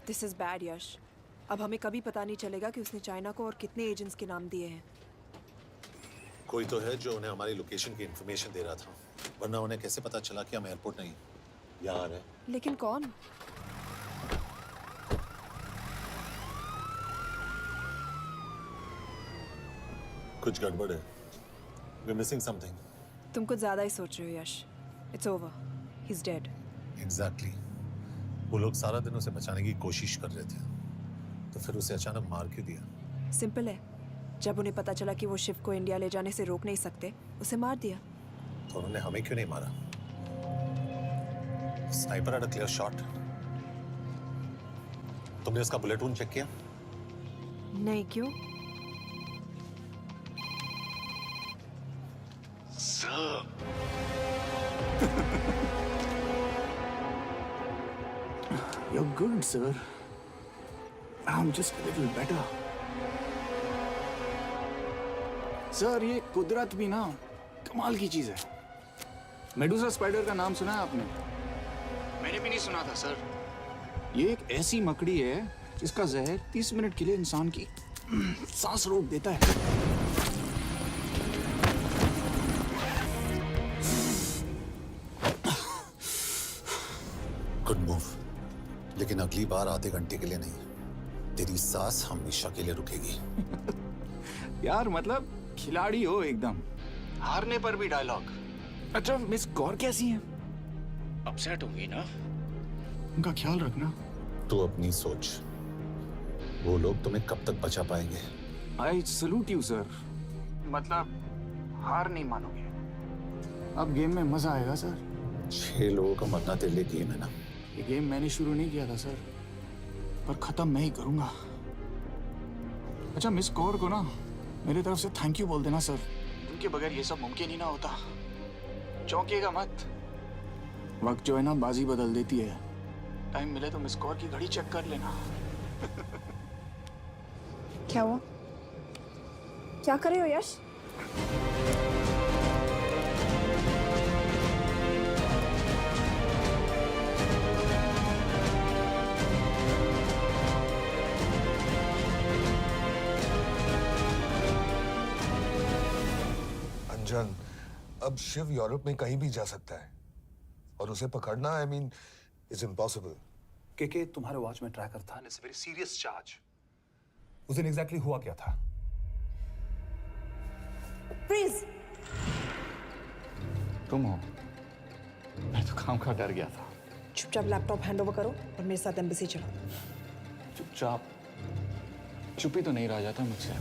This is bad Yash. अब हमें कभी पता नहीं चलेगा कि उसने चाइना को और कितने एजेंट्स के नाम दिए हैं। कोई तो है जो उन्हें हमारी लोकेशन की इंफॉर्मेशन दे रहा था, वरना उन्हें कैसे पता चला कि हम एयरपोर्ट नहीं यहाँ आ रहे हैं? लेकिन कौन? कुछ गड़बड़ है। We're missing something. तुम कुछ ज्यादा ही सोच रहे हो Yash. It's over, he is dead. Exactly. वो लोग सारा दिन उसे बचाने की कोशिश कर रहे थे, तो फिर उसे अचानक मार क्यों दिया? सिंपल है, जब उन्हें पता चला कि वो शिव को इंडिया ले जाने से रोक नहीं सकते, उसे मार दिया। तो उन्होंने हमें क्यों नहीं मारा? Sniper had a clear shot. तुमने उसका बुलेट वुंड चेक किया? नहीं, क्यों? You're good, sir. I'm just a little better. Sir, ये कुदरत भी ना कमाल की चीज है। मेडुसा स्पाइडर का नाम सुना है आपने? मैंने भी नहीं सुना था सर। ये एक ऐसी मकड़ी है जिसका जहर 30 मिनट के लिए इंसान की सांस रोक देता है। गुड मूव, लेकिन अगली बार आधे घंटे के लिए नहीं, तेरी सांस हमेशा के लिए रुकेगी। यार मतलब खिलाड़ी हो एकदम, हारने पर भी डायलॉग। अच्छा, मिस गौर कैसी हैं? अपसेट होंगी ना? उनका ख्याल रखना। तू अपनी सोच, वो लोग तुम्हें कब तक बचा पाएंगे? I salute you sir. मतलब हार नहीं मानोगे। अब गेम में मजा आएगा सर। 6 लोगों का मरना तेरे लिए गेम है ना? ये गेम मैंने शुरू नहीं किया था सर, पर खत्म मैं ही करूंगा। अच्छा, मिस कौर को ना मेरी तरफ से थैंक यू बोल देना सर। उनके बगैर ये सब मुमकिन ही ना होता। चौंकिएगा मत, वक्त जो है ना बाजी बदल देती है। टाइम मिले तो मिस कौर की घड़ी चेक कर लेना। क्या हुआ? क्या कर रहे हो यश? अंजन, अब शिव यूरोप में कहीं भी जा सकता है और उसे पकड़ना आई मीन इज इम्पॉसिबल। के तुम्हारे वॉच में ट्रैकर था, it's a very serious charge. उस दिन एग्जैक्टली हुआ क्या था? प्लीज। तुम हो? मैं तो काम का डर गया था। चुपचाप लैपटॉप हैंड ओवर करो और मेरे साथ एम्बेसी चलो। चुपचाप? चुप ही तो नहीं रहा जाता मुझसे।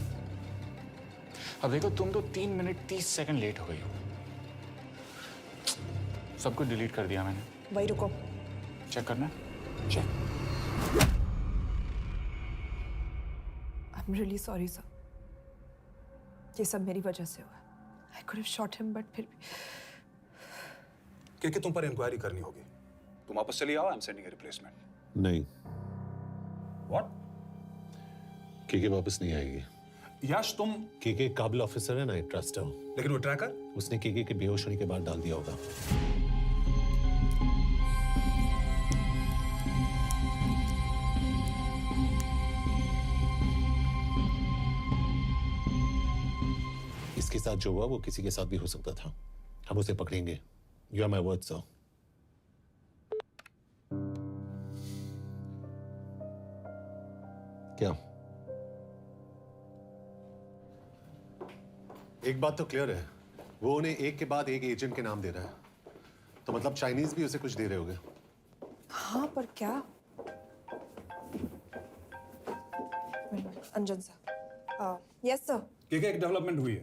अब देखो, तुम तो 3 मिनट 30 सेकंड लेट हो गई हो। सब कुछ डिलीट कर दिया मैंने। वही रुको। चेक करना? Check. I am really sorry sir. ये सब मेरी वजह से हुआ। I could have shot him but फिर भी। के तुम पर इंक्वायरी करनी होगी। तुम वापस चली आओ, I am sending a replacement. नहीं। व्हाट? के वापस नहीं आएगी। यश, तुम के काबिल ऑफिसर है ना, आई ट्रस्ट है। लेकिन वो ट्रैकर? उसने के बेहोश होने के बाद डाल दिया होगा। इसके साथ जो हुआ वो किसी के साथ भी हो सकता था। हम उसे पकड़ेंगे। You are my word sir. क्या? एक बात तो क्लियर है, वो उन्हें एक के बाद एक एजेंट के नाम दे रहा है, तो मतलब चाइनीज भी उसे कुछ दे रहे होंगे। हाँ, पर क्या? अंजन सर। Yes sir. एक डेवलपमेंट हुई है।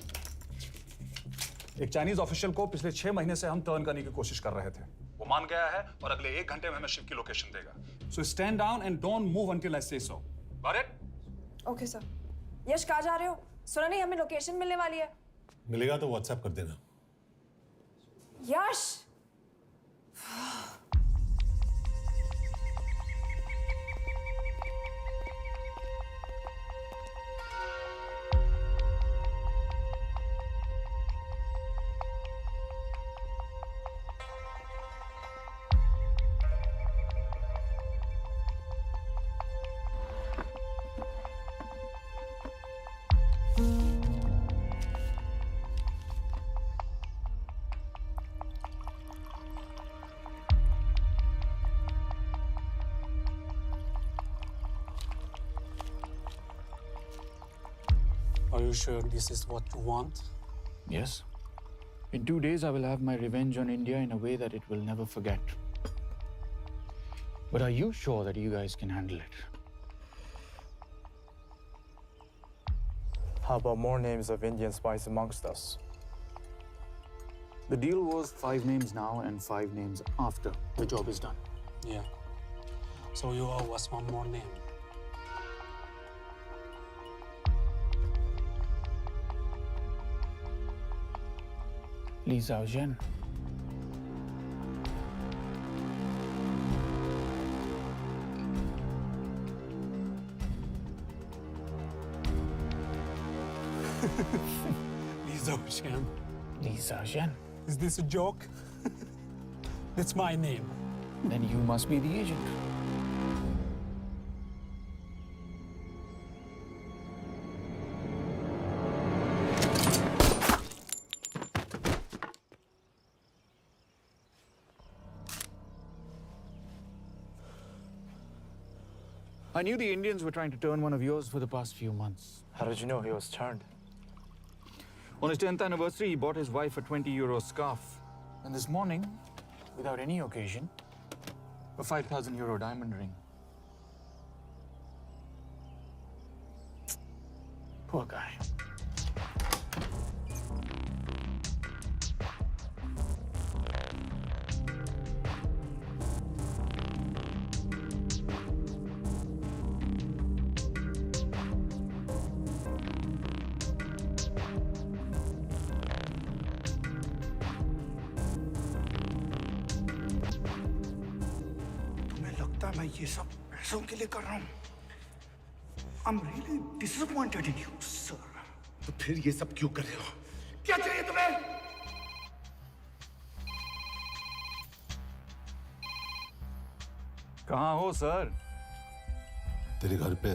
एक चाइनीज ऑफिशियल को पिछले 6 महीने से हम टर्न करने की कोशिश कर रहे थे। वो मान गया है और अगले 1 घंटे में हमें शिव की लोकेशन देगा। So stand down and don't move until I say so. Got it? Okay sir. Yash, कहाँ जा रहे हो? सुना नहीं, हमें लोकेशन मिलने वाली है। मिलेगा तो व्हाट्सएप कर देना। यश! Are you sure this is what you want? Yes. In 2 days, I will have my revenge on India in a way that it will never forget. But are you sure that you guys can handle it? How about more names of Indian spies amongst us? The deal was 5 names now and 5 names after the job is done. Yeah. So you owe us one more name. Li Xiaozhen. Li Xiaozhen. Li Xiaozhen. Is this a joke? That's my name. Then you must be the agent. I knew the Indians were trying to turn one of yours for the past few months. How did you know he was turned? On his 10th anniversary, he bought his wife a 20-euro scarf. And this morning, without any occasion, a 5,000-euro diamond ring. Poor guy. पता मैं ये सब पैसों के लिए कर रहा हूँ। I'm really disappointed in you, sir. तो फिर ये सब क्यों कर रहे हो? क्या चाहिए तुम्हें? कहाँ हो सर? तेरे घर पे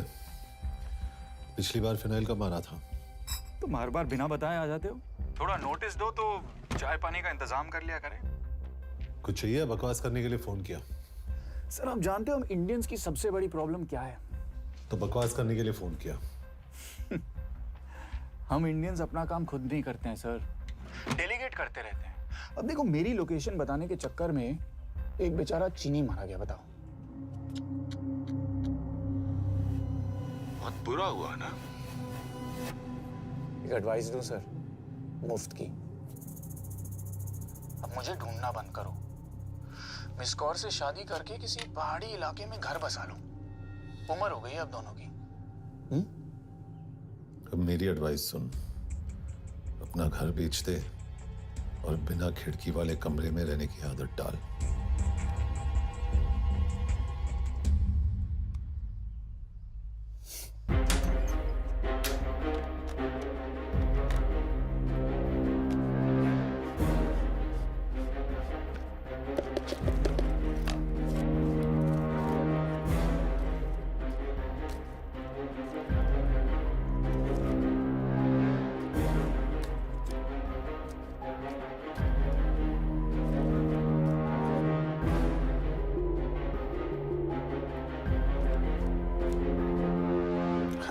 पिछली बार फिनाइल कब मारा था? तुम हर बार बिना बताए आ जाते हो। थोड़ा नोटिस दो तो चाय पानी का इंतजाम कर लिया करें। कुछ चाहिए? बकवास करने के लिए फोन किया। सर आप जानते हो हम इंडियंस की सबसे बड़ी प्रॉब्लम क्या है? तो बकवास करने के लिए फोन किया। हम इंडियंस अपना काम खुद नहीं करते हैं सर, डेलीगेट करते रहते हैं। अब देखो मेरी लोकेशन बताने के चक्कर में एक बेचारा चीनी मारा गया, बताओ। बहुत बुरा हुआ ना? एक एडवाइस दो सर, मुफ्त की। अब मुझे ढूंढना बंद करो। मिस कौर से शादी करके किसी पहाड़ी इलाके में घर बसा लो। उम्र हो गई है अब दोनों की। अब मेरी एडवाइस सुन, अपना घर बेच दे और बिना खिड़की वाले कमरे में रहने की आदत डाल।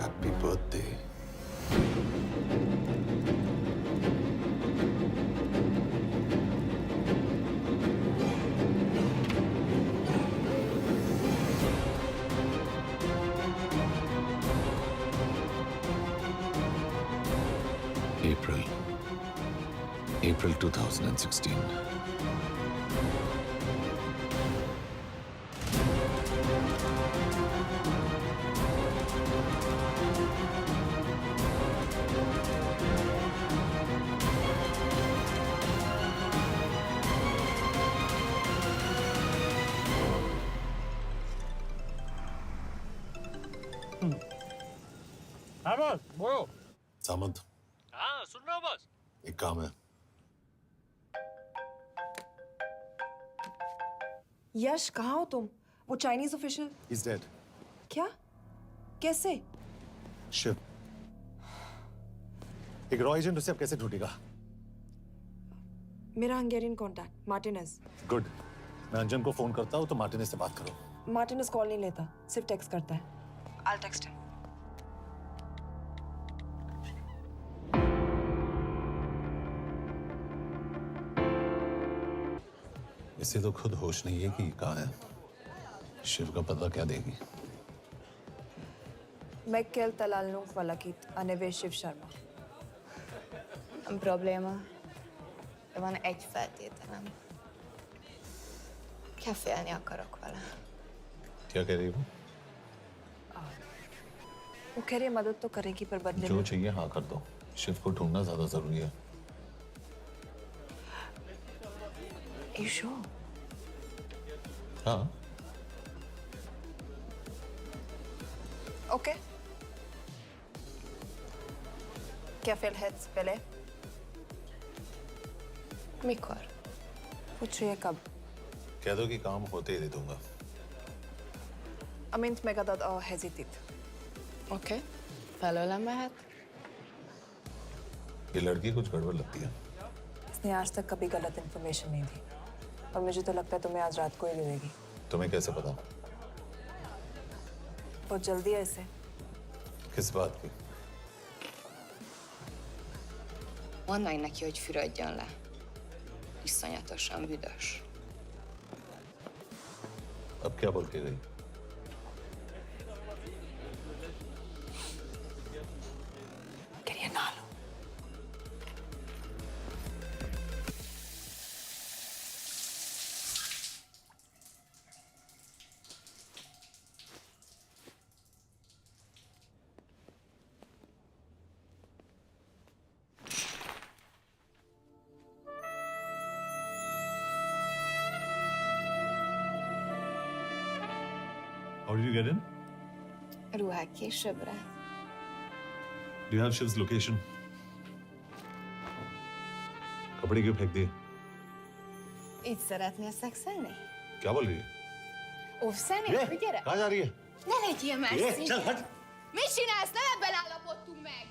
Happy birthday. April 2016. हाँ बॉस, बोलो। सामंत, हाँ सुन रहा हूँ बॉस। एक काम है। यश, कहाँ हो तुम? वो चाइनीज ऑफिशियल। He's dead. क्या? कैसे? शिव, एक रॉ एजेंट उसे अब कैसे ढूंढेगा? मेरा हंगेरियन कॉन्टैक्ट मार्टिनेज। गुड, मैं अंजन को फोन करता हूँ तो मार्टिनेज से बात करो। मार्टिनेज कॉल नहीं लेता, सिर्फ टेक्स्ट करता है। I'll text him. इसे तो खुद होश नहीं है कि कहाँ है। शिव का पता क्या देगी? Mekkel talalnunk valakit, a neve Shiv Sharma. Nem probléma. De van egy feltételem. Kefélni akarok vele. क्या कह रही हो? वो कह रही है मदद तो करेगी पर बदले जो में। चाहिए हाँ कर दो। शिव को ढूंढना ज्यादा जरूरी है। You sure? हाँ। Okay. क्या heads पहले? Mikor? पूछ रही है कब? कह दो कि काम होते ही दे दूंगा। Amint megadad a hezitit. Oké. Felőlem mehet? ये लड़की कुछ गड़बड़ लगती है। इसने आज तक कभी गलत इन्फॉर्मेशन नहीं दी और मुझे तो लगता है तुम्हें आज रात को ही दे देगी। तुम्हें कैसे पता? बहुत जल्दी है इसे। किस बात की? Mondd meg neki, hogy fürödjön le. Iszonyatosan büdös. अब क्या बोल के गई? करिए ना लो। How did you get in? Ruhák későbbre. Do you have Shiv's location? कपड़े क्यों फेंक दिए? Itt szeretnél szexelni? क्या बोल रही है? Óvszeni? Gyere! कहाँ जा रही है? Ne legyél már színes! चल हट! Mit csinálsz? Nem ebben állapodtunk meg!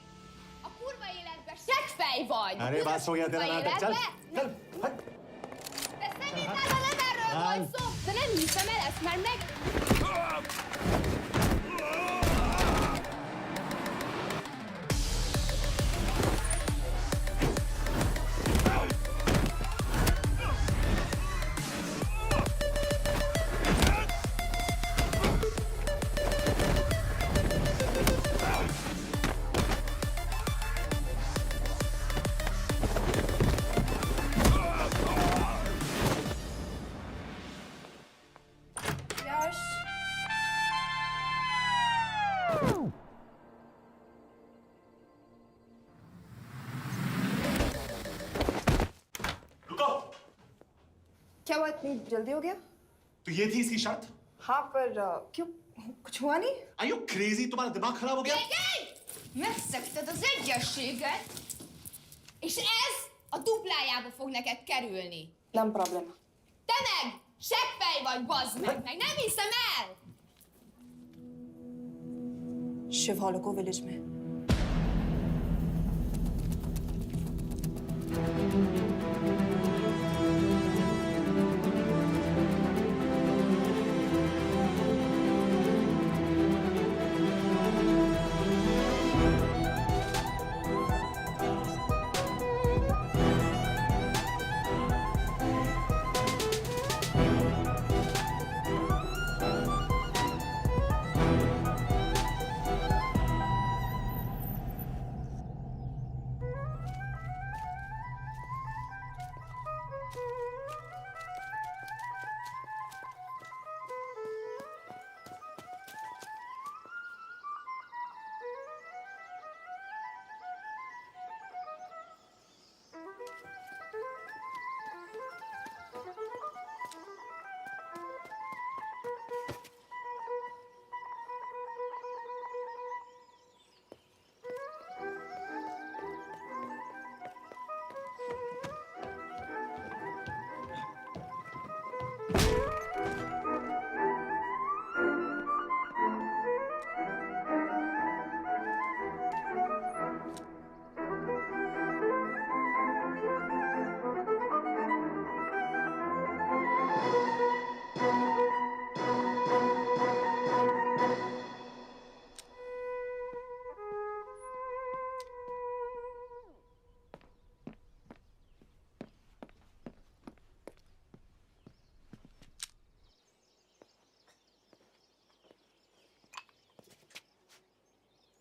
A kurva életben seggfej vagy! अरे बात हो गया तेरा नाटक, चल! चल! हट! De szerintem nem erről volt szó! De nem hiszem el, ezt már meg... यश रुको। क्या हुआ, इतनी जल्दी हो गया? तो ये थी इसकी शर्त? हाँ, पर क्यों, कुछ हुआ नहीं? Are you crazy? तुम्हारा दिमाग खराब हो गया? Megszegted az egyességet, és ez a duplájába fog neked kerülni. Nem probléma. Te meg seggfej vagy, bazd meg nem hiszem el! Shiv Holloko village में।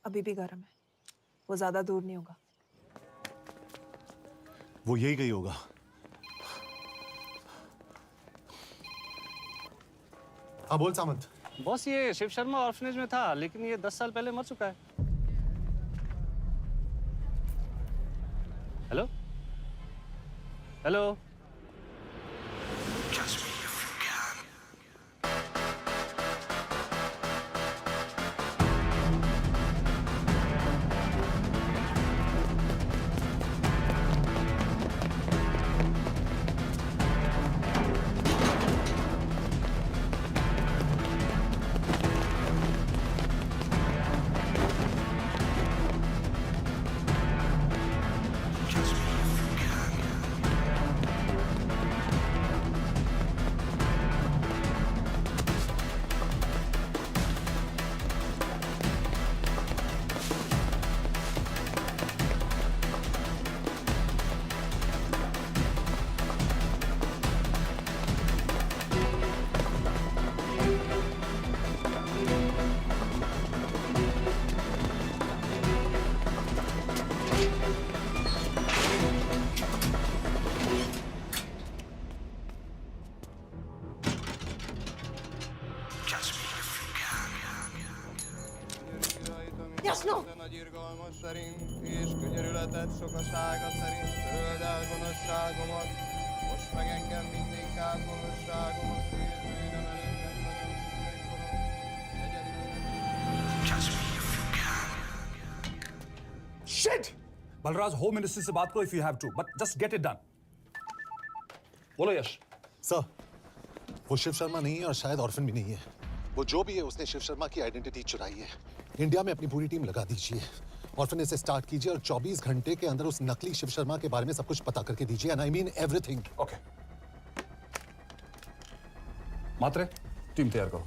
अभी भी गर्म है, वो ज्यादा दूर नहीं होगा। वो यही गई होगा। हाँ बोल सामंत। बॉस ये शिव शर्मा ऑर्फनेज में था, लेकिन ये 10 साल पहले मर चुका है। Hello hello Jasno! Nagy irgalmas szerint, és könyörületed sokasága szerint töröld el gonoszságomat, most meg engem mindinkább gonoszságomat, és védelem engem Shit! Balraj, home ministry से बात करो if you have to, but just get it done. बोलो यश। सर, वो शिव शर्मा नहीं है और शायद ऑर्फन भी नहीं है। वो जो भी है उसने शिव शर्मा की आइडेंटिटी चुराई है। इंडिया में अपनी पूरी टीम लगा दीजिए। ऑर्फन से स्टार्ट कीजिए और 24 घंटे के अंदर उस नकली शिव शर्मा के बारे में सब कुछ पता करके दीजिए। And I mean everything. Okay. Matre, team तैयार करो।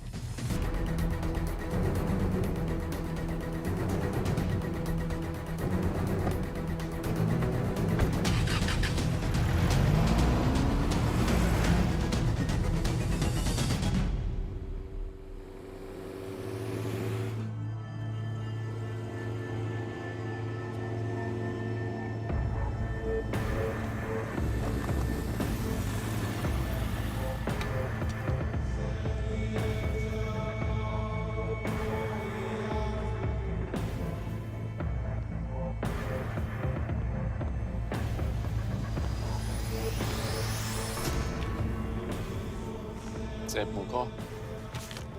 Szép munka.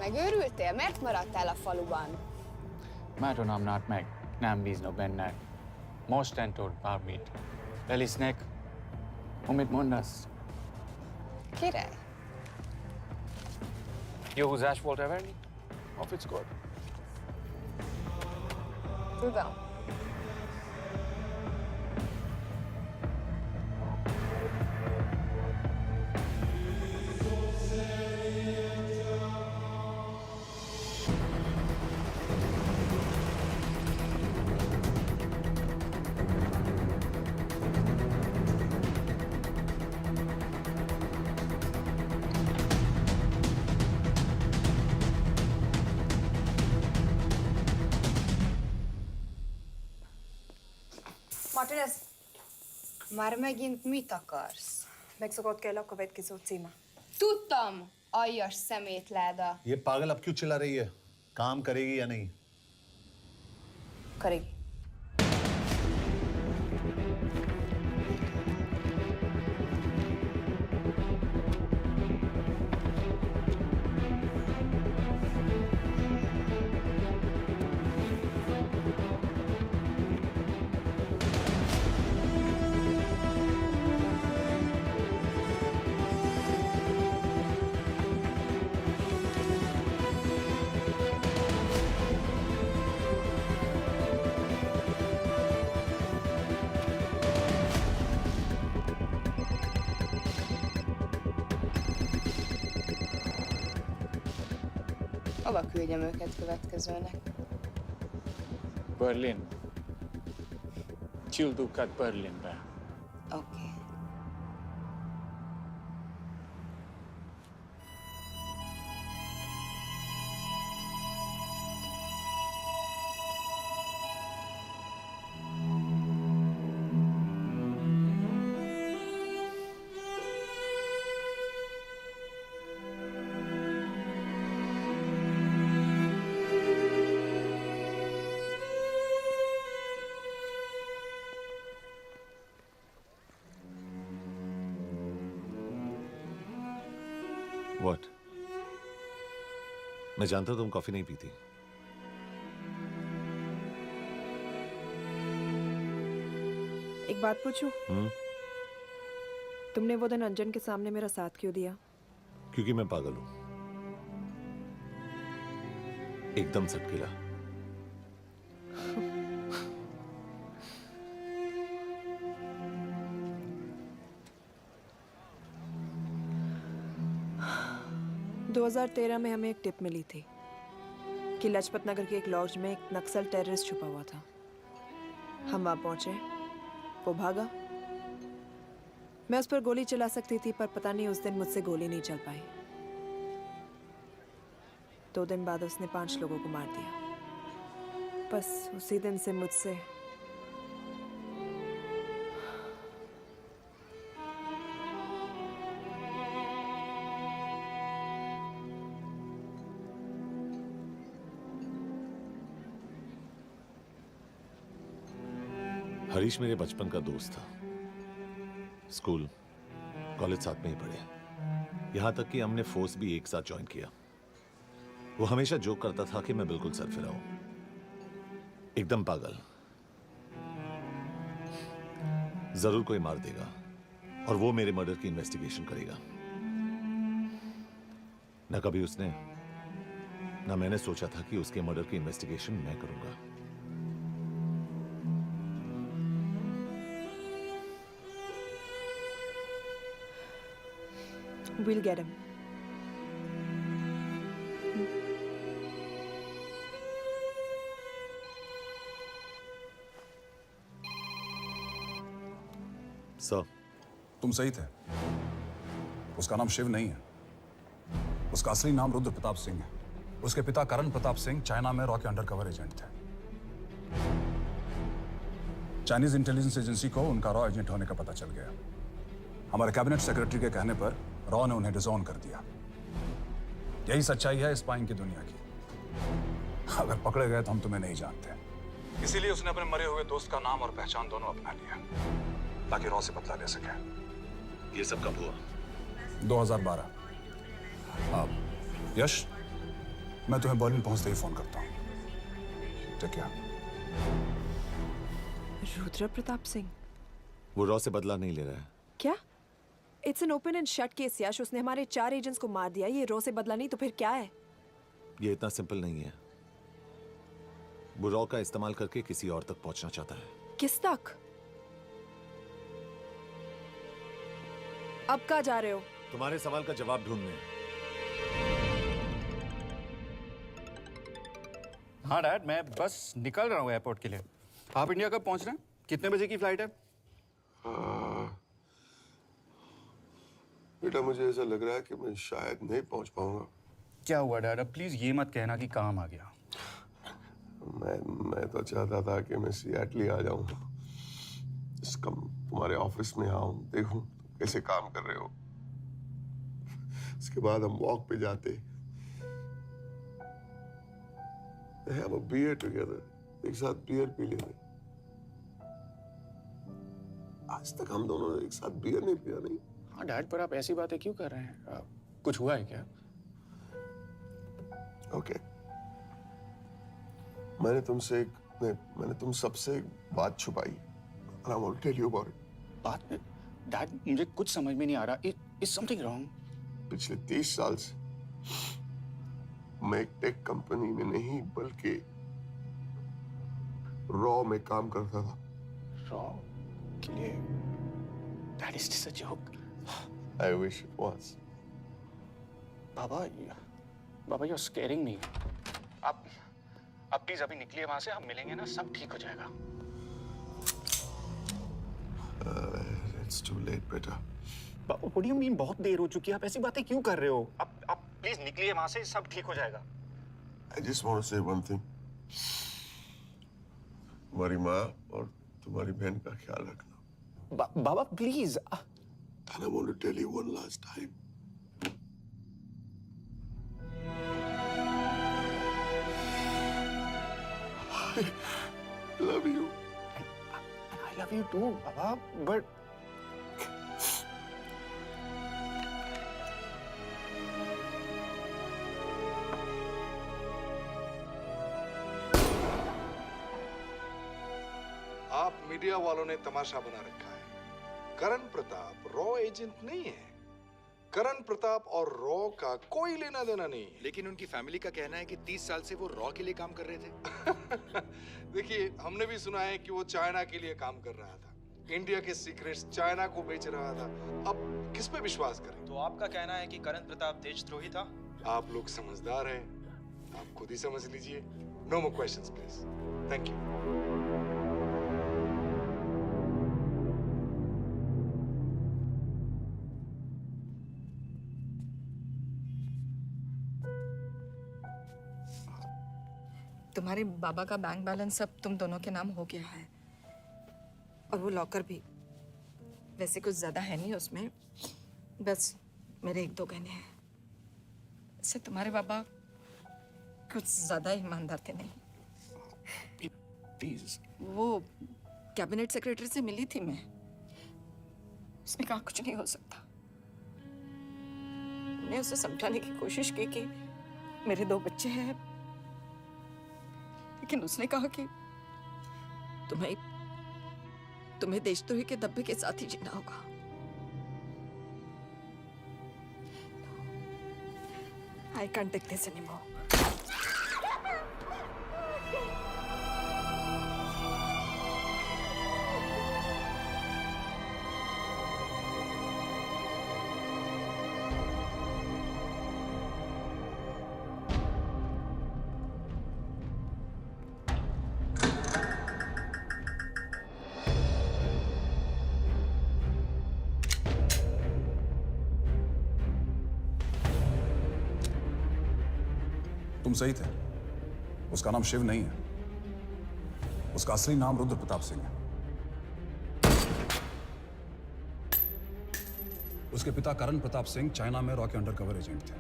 Megőrültél? Miért maradtál a faluban? Mert nem nárt meg. Nem bíznak benned. Mostantól bármit. Elisznek. Amit mondasz? Király. Jó húzás volt everni? Off it's good. Tudom. Martinez, Már megint mit akarsz? Mexikót kell a következő címe. Tudtam, aljas szemétláda. ये पागल अब क्यों चिल्ला रही है? काम करेगी या नहीं? करेगी। Hova küldjem őket következőnek? Berlin. Küldőket Berlinbe. Oké. What? मैं जानता हूं तुम कॉफी नहीं पीती। एक बात पूछूं? तुमने वो दिन अंजन के सामने मेरा साथ क्यों दिया? क्योंकि मैं पागल हूं, एकदम सटकिला। – 2013 में हमें एक टिप मिली थी कि लाजपत नगर के एक लॉज में एक नक्सल टेररिस्ट छुपा हुआ था। हम वहां पहुंचे, वो भागा। मैं उस पर गोली चला सकती थी, पर पता नहीं उस दिन मुझसे गोली नहीं चल पाई। 2 दिन बाद उसने 5 लोगों को मार दिया। बस उसी दिन से मुझसे हरीश मेरे बचपन का दोस्त था। स्कूल, कॉलेज साथ में ही पढ़े। यहां तक कि हमने फोर्स भी एक साथ ज्वाइन किया। वो हमेशा जोक करता था कि मैं बिल्कुल सरफिरा हूं, एकदम पागल। जरूर कोई मार देगा और वो मेरे मर्डर की इन्वेस्टिगेशन करेगा। न कभी उसने न मैंने सोचा था कि उसके मर्डर की इन्वेस्टिगेशन मैं करूंगा। We'll get him. सर, तुम सही थे। उसका नाम शिव नहीं है, उसका असली नाम रुद्र प्रताप सिंह है। उसके पिता करण प्रताप सिंह चाइना में रॉ के अंडरकवर एजेंट थे। चाइनीज इंटेलिजेंस एजेंसी को उनका रॉ एजेंट होने का पता चल गया। हमारे कैबिनेट सेक्रेटरी के कहने पर रॉ ने उन्हें डिसऑन कर दिया। यही सच्चाई है स्पाइंग की दुनिया की। अगर पकड़े गए तो हम तुम्हें नहीं जानते, इसीलिए उसने अपने मरे हुए दोस्त का नाम और पहचान दोनों अपना लिया ताकि रॉ से बदला ले सके। ये सब कब हुआ? 2012। यश, मैं तुम्हें बर्लिन पहुंचते ही फोन करता हूँ। Take care. रुद्र प्रताप सिंह वो रॉ से बदला नहीं ले रहा है। क्या? It's an open and shut case Yash. उसने हमारे 4 एजेंट्स को मार दिया। ये रॉ से बदला नहीं तो फिर क्या है? ये इतना सिंपल नहीं है। वो रॉ का इस्तेमाल करके किसी और तक पहुंचना चाहता है। किस तक? अब कहाँ जा रहे हो? तुम्हारे सवाल का जवाब ढूंढने। हाँ डैड, मैं बस निकल रहा हूँ एयरपोर्ट के लिए। आप इंडिया कब पहुंच रहे हैं? कितने बजे की फ्लाइट है? बेटा, मुझे ऐसा लग रहा है कि मैं शायद नहीं पहुंच पाऊंगा। क्या हुआ डैड? अब प्लीज ये मत कहना कि काम आ गया। मैं तो चाहता था कि मैं सियाटल ही आ जाऊं, तुम्हारे ऑफिस में आऊं, देखूं कैसे काम कर रहे हो। उसके बाद हम वॉक पे जाते, have a beer together, एक साथ बियर पी लेते। आज तक हम दोनों ने एक साथ बियर नहीं पिया। नहीं। हाँ डैड, पर आप ऐसी बातें क्यों कर रहे हैं? कुछ हुआ है क्या? ओके। मैंने तुम सबसे एक बात छुपाई। And I want to tell you about it. बात में डैड, मुझे कुछ समझ में नहीं आ रहा। Is something wrong? पिछले 30 साल से मैं एक टेक कंपनी में नहीं बल्कि रॉ में काम करता था। रॉ के लिए? Dad, is this a joke? I wish it was. Baba, you're scaring me. आप प्लीज अभी निकलिए वहां से, हम मिलेंगे ना, सब ठीक हो जाएगा। It's too late, बेटा। What do you mean बहुत देर हो चुकी है? आप ऐसी बातें क्यों कर रहे हो? आप प्लीज निकलिए वहां से, सब ठीक हो जाएगा। I just want to say one thing. तुम्हारी माँ और तुम्हारी बहन का ख्याल रखना। बाबा please. And I want to tell you one last time. I love you. I love you too, Baba, but आप मीडिया वालों ने तमाशा बना रखा है। करण प्रताप रॉ एजेंट नहीं है। करण प्रताप और रॉ का कोई लेना देना नहीं है। लेकिन उनकी फैमिली का कहना है कि 30 साल से वो रॉ के लिए काम कर रहे थे। देखिए, हमने भी सुना है कि वो चाइना के लिए काम कर रहा था, इंडिया के सीक्रेट्स चाइना को बेच रहा था। अब किस पे विश्वास करें? तो आपका कहना है कि करण प्रताप देशद्रोही था? आप लोग समझदार हैं, आप खुद ही समझ लीजिए। No more questions please. Thank you. तुम्हारे बाबा का बैंक बैलेंस अब तुम दोनों के नाम हो गया है, और वो लॉकर भी। वैसे कुछ ज्यादा है नहीं उसमें, बस मेरे 1-2 गहने हैं। इससे तुम्हारे बाबा कुछ ज्यादा ईमानदार थे नहीं। प्लीज। वो कैबिनेट सेक्रेटरी से मिली थी मैं, उसने कहा कुछ नहीं हो सकता। मैंने उसे समझाने की कोशिश की कि मेरे 2 बच्चे हैं, लेकिन उसने कहा कि तुम्हें देशद्रोही के धब्बे के साथ ही जीना होगा। I can't take this anymore. तुम सही थे। उसका नाम शिव नहीं है, उसका असली नाम रुद्र प्रताप सिंह है। उसके पिता करण प्रताप सिंह चाइना में रॉ के अंडरकवर एजेंट थे।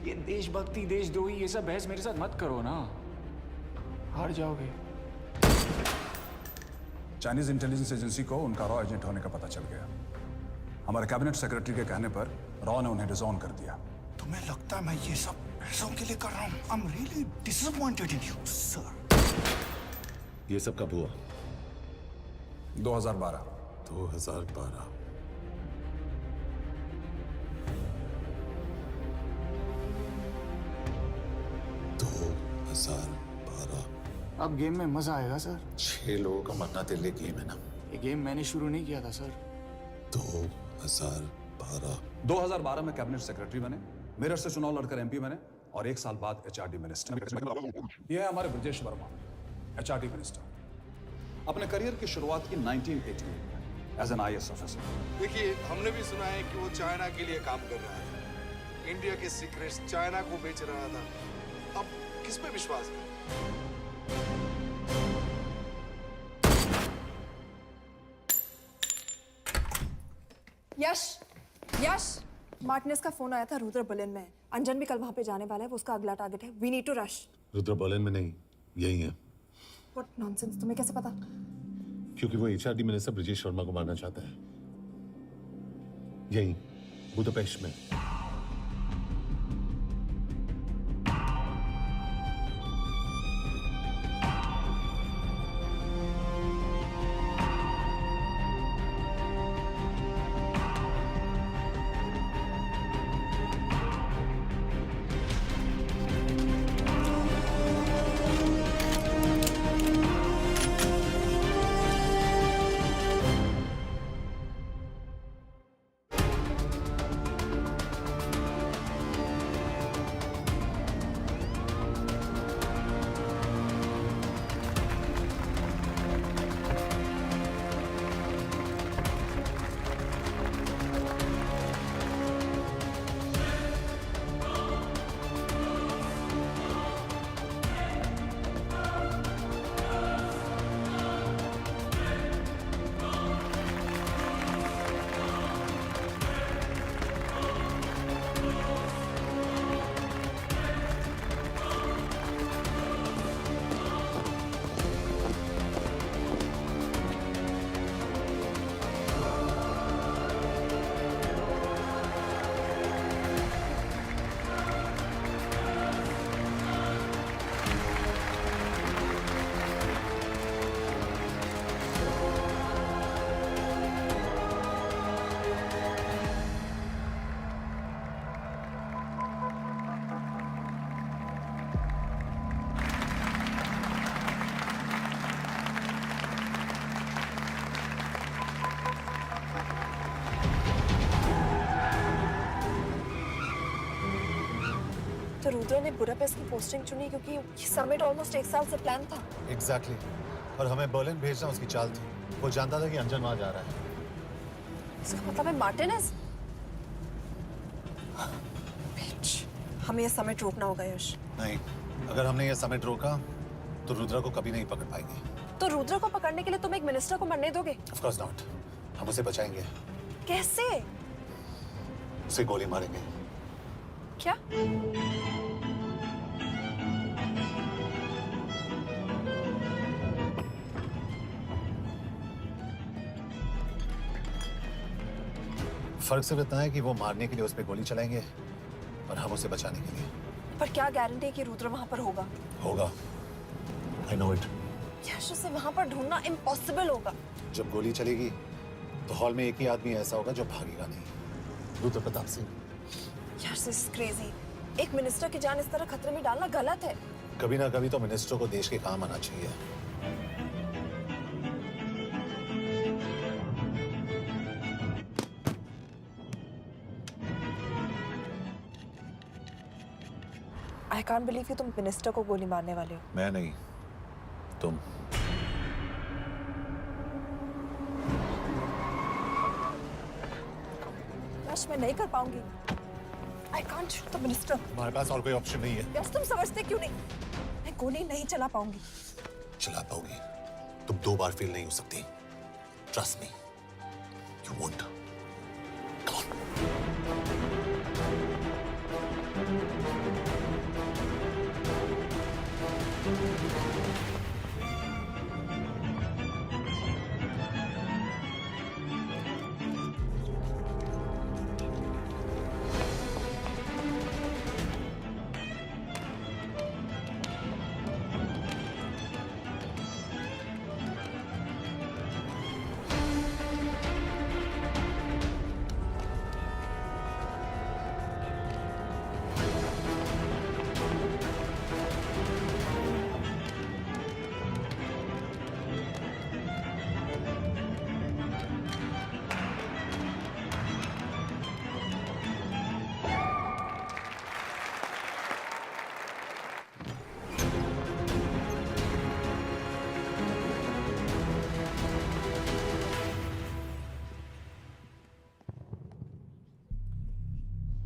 ये देशभक्ति देशद्रोही ये सब बहस मेरे साथ मत करो ना, हार जाओगे। चाइनीज इंटेलिजेंस एजेंसी को उनका रॉ एजेंट होने का पता चल गया। हमारे कैबिनेट सेक्रेटरी के कहने पर रॉ ने उन्हें डिसऑन कर दिया। तुम्हें लगता है मैं ये सब पैसों के लिए कर रहा हूँ? I'm really disappointed in you, sir. ये सब कब हुआ? 2012। 2012। अब गेम में मजा आएगा सर। 6 लोगों का मरना दिल एक गेम है ना। ये गेम मैंने शुरू नहीं किया था सर। 2012। 2012 में कैबिनेट सेक्रेटरी बने, मेरठ से चुनाव लड़कर एमपी बने और 1 साल बाद एचआरडी मिनिस्टर। ये है हमारे ब्रजेश वर्मा, एचआरडी मिनिस्टर। अपने करियर की शुरुआत की 1988 में एज एन आईएएस ऑफिसर। देखिए, हमने भी सुना है कि वो चाइना के लिए काम कर रहा था, इंडिया के सीक्रेट्स चाइना को बेच रहा था। अब किस पे विश्वास करें? यश, यश, मार्टिनेस का फोन आया था, रुद्र बर्लिन में। अंजन भी कल वहां पे जाने वाला है, वो उसका अगला टारगेट है। We need to rush. Rudra Berlin में नहीं, यही है। व्हाट नॉनसेंस, तुम्हें कैसे पता? क्योंकि वो एचआरडी मिनिस्टर ब्रजेश वर्मा को मारना चाहता है, यही बुदापेस्ट में। तो रुद्र ने बुडापेस्ट की पोस्टिंग चुनी क्योंकि ये समिट ऑलमोस्ट 1 साल से प्लान था। एग्जैक्टली। और हमें बर्लिन भेजना उसकी चाल थी। वो जानता था कि अंजन वहां जा रहा है। इसका मतलब है मार्टिनेस? हमें ये समिट रोकना होगा यश। नहीं, अगर हमने ये समिट रोका तो रुद्र को कभी नहीं पकड़ पाएंगे। तो रुद्र को पकड़ने के लिए तुम एक मिनिस्टर को मरने दोगे? Of course not. हम उसे बचाएंगे। कैसे? उसे गोली मारेंगे। क्या? फर्क सिर्फ इतना है कि वो मारने के लिए उस पर गोली चलाएंगे और हम उसे बचाने के लिए। पर क्या गारंटी है कि रुद्र वहां पर होगा? होगा। I know it. यश, उसे वहां पर ढूंढना इम्पॉसिबल होगा। जब गोली चलेगी तो हॉल में एक ही आदमी ऐसा होगा जो भागेगा नहीं। रुद्र प्रताप सिंह। यश, दिस इज क्रेजी। एक मिनिस्टर की जान इस तरह खतरे में डालना गलत है। कभी ना कभी तो मिनिस्टर को देश के काम आना चाहिए। आई कांट बिलीव कि तुम मिनिस्टर को गोली मारने वाले हो। मैं नहीं, तुम। यश, मैं नहीं कर पाऊंगी। I can't shoot the minister. हमारे पास और कोई ऑप्शन नहीं है। यश, तुम समझते क्यों नहीं? मैं गोली नहीं चला पाऊंगी। चला पाओगी। तुम 2 बार फेल नहीं हो सकती। Trust me, you won't.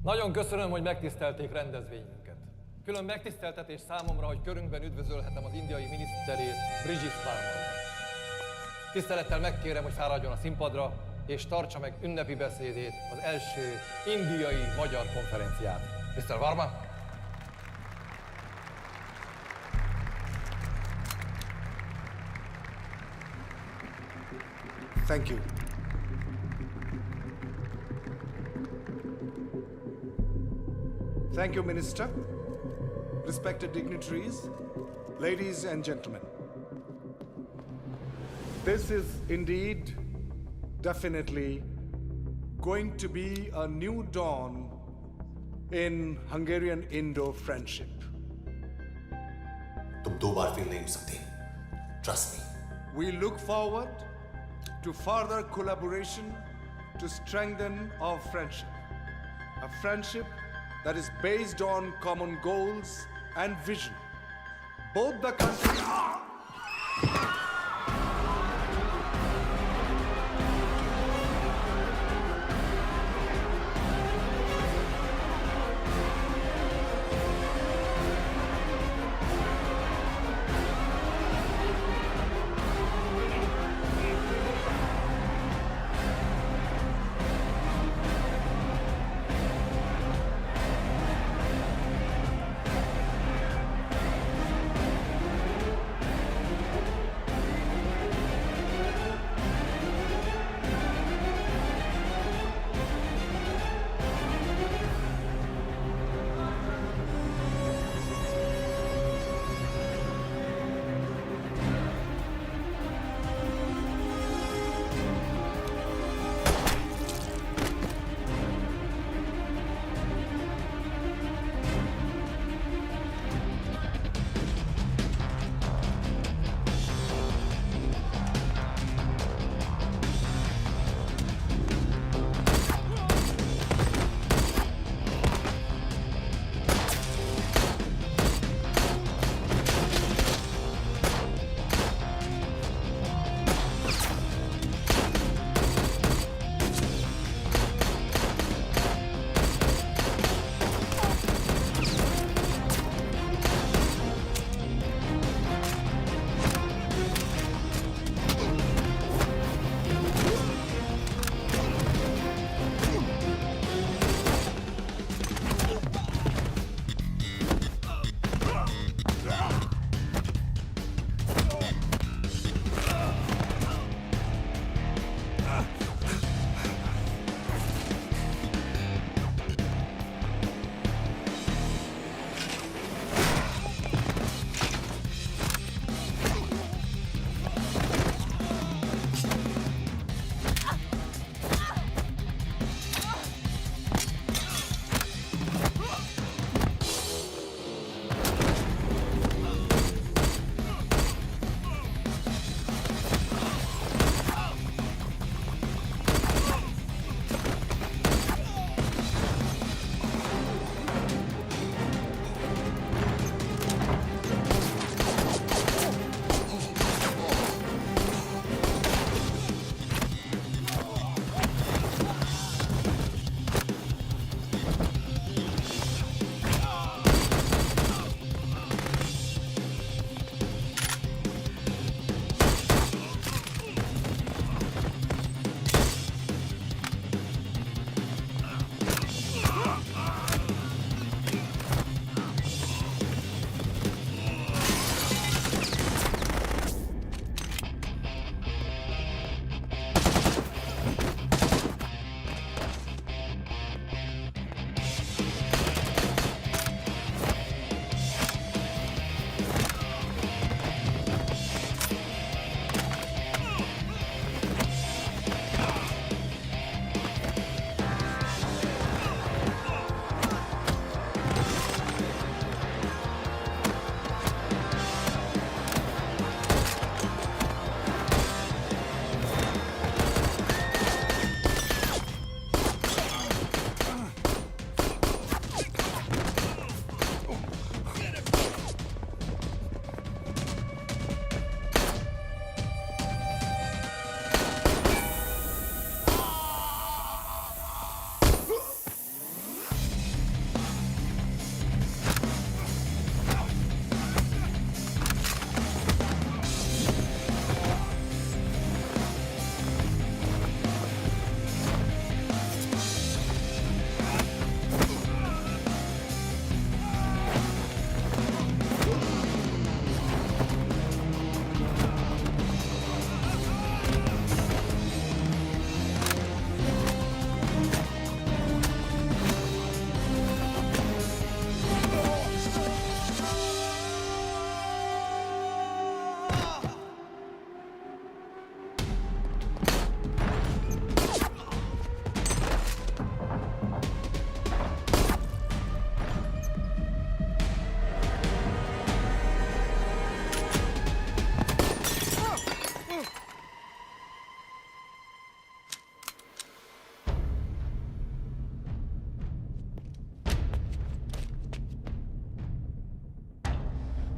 Nagyon köszönöm, hogy megtisztelték rendezvényünket. Külön megtiszteltetés számomra, hogy körünkben üdvözölhetem az indiai miniszterét, Brigitte Varma. Tisztelettel megkérem, hogy fáradjon a színpadra, és tartsa meg ünnepi beszédét az első indiai-magyar konferencián. Mr. Varma? Thank you. Thank you, Minister. Respected dignitaries, ladies and gentlemen. This is indeed, definitely, going to be a new dawn in Hungarian-Indo friendship. तुम 2 बार फेल नहीं हो सकती। Trust me. We look forward to further collaboration to strengthen our friendship. A friendship that is based on common goals and vision. Both the countries...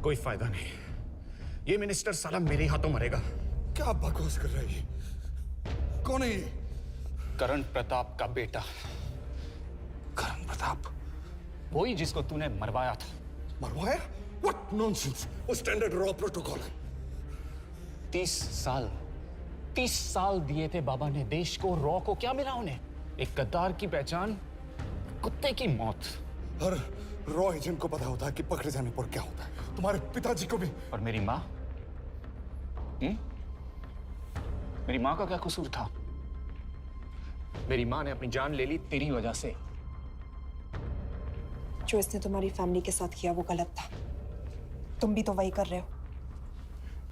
कोई फायदा नहीं। ये मिनिस्टर साला मेरे हाथों मरेगा। क्या बकवास कर रही है? कौन है ये? करण प्रताप का बेटा। करण प्रताप? वही जिसको तूने मरवाया था। मरवाया? What nonsense! वो स्टैंडर्ड रॉ प्रोटोकॉल है। 30 साल दिए थे बाबा ने देश को। रॉ को क्या मिला उन्हें? एक गद्दार की पहचान, कुत्ते की मौत। हर रॉ एजेंट को पता होता है कि पकड़े जाने पर क्या होता है। तुम्हारे पिताजी को भी। और मेरी माँ? मेरी माँ का क्या कसूर था? मेरी माँ ने अपनी जान ले ली तेरी वजह से। जो इसने तुम्हारी फैमिली के साथ किया वो गलत था। तुम भी तो वही कर रहे हो।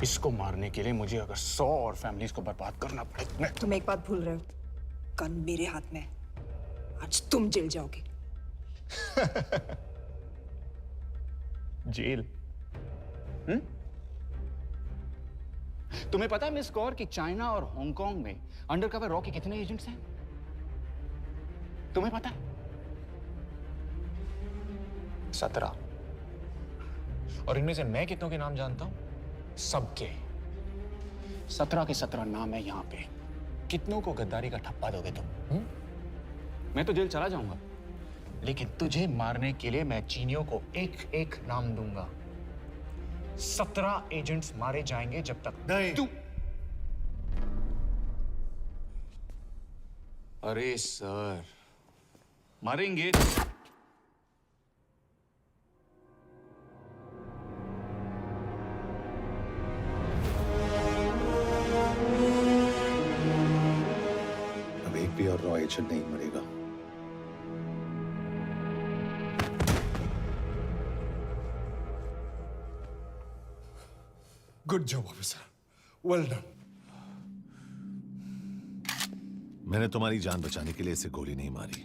इसको मारने के लिए मुझे अगर 100 और फैमिलीज को बर्बाद करना पड़े। तुम एक बात भूल रहे हो, गन मेरे हाथ में है। आज तुम जेल जाओगे। जेल? तुम्हें पता है मिस कौर कि चाइना और हांगकांग में अंडरकवर रॉ के कितने एजेंट्स हैं? तुम्हें पता है? 17। और इनमें से मैं कितनों के नाम जानता हूं? सबके। 17 के 17 नाम है यहां पे। कितनों को गद्दारी का ठप्पा दोगे तुम? मैं तो जेल चला जाऊंगा, लेकिन तुझे मारने के लिए मैं चीनियों को एक एक नाम दूंगा। 17 एजेंट्स मारे जाएंगे जब तक तू। अरे सर, मारेंगे। अब एक भी और रॉ एजेंट नहीं मरेगा। Good job officer, well done. मैंने तुम्हारी जान बचाने के लिए इसे गोली नहीं मारी।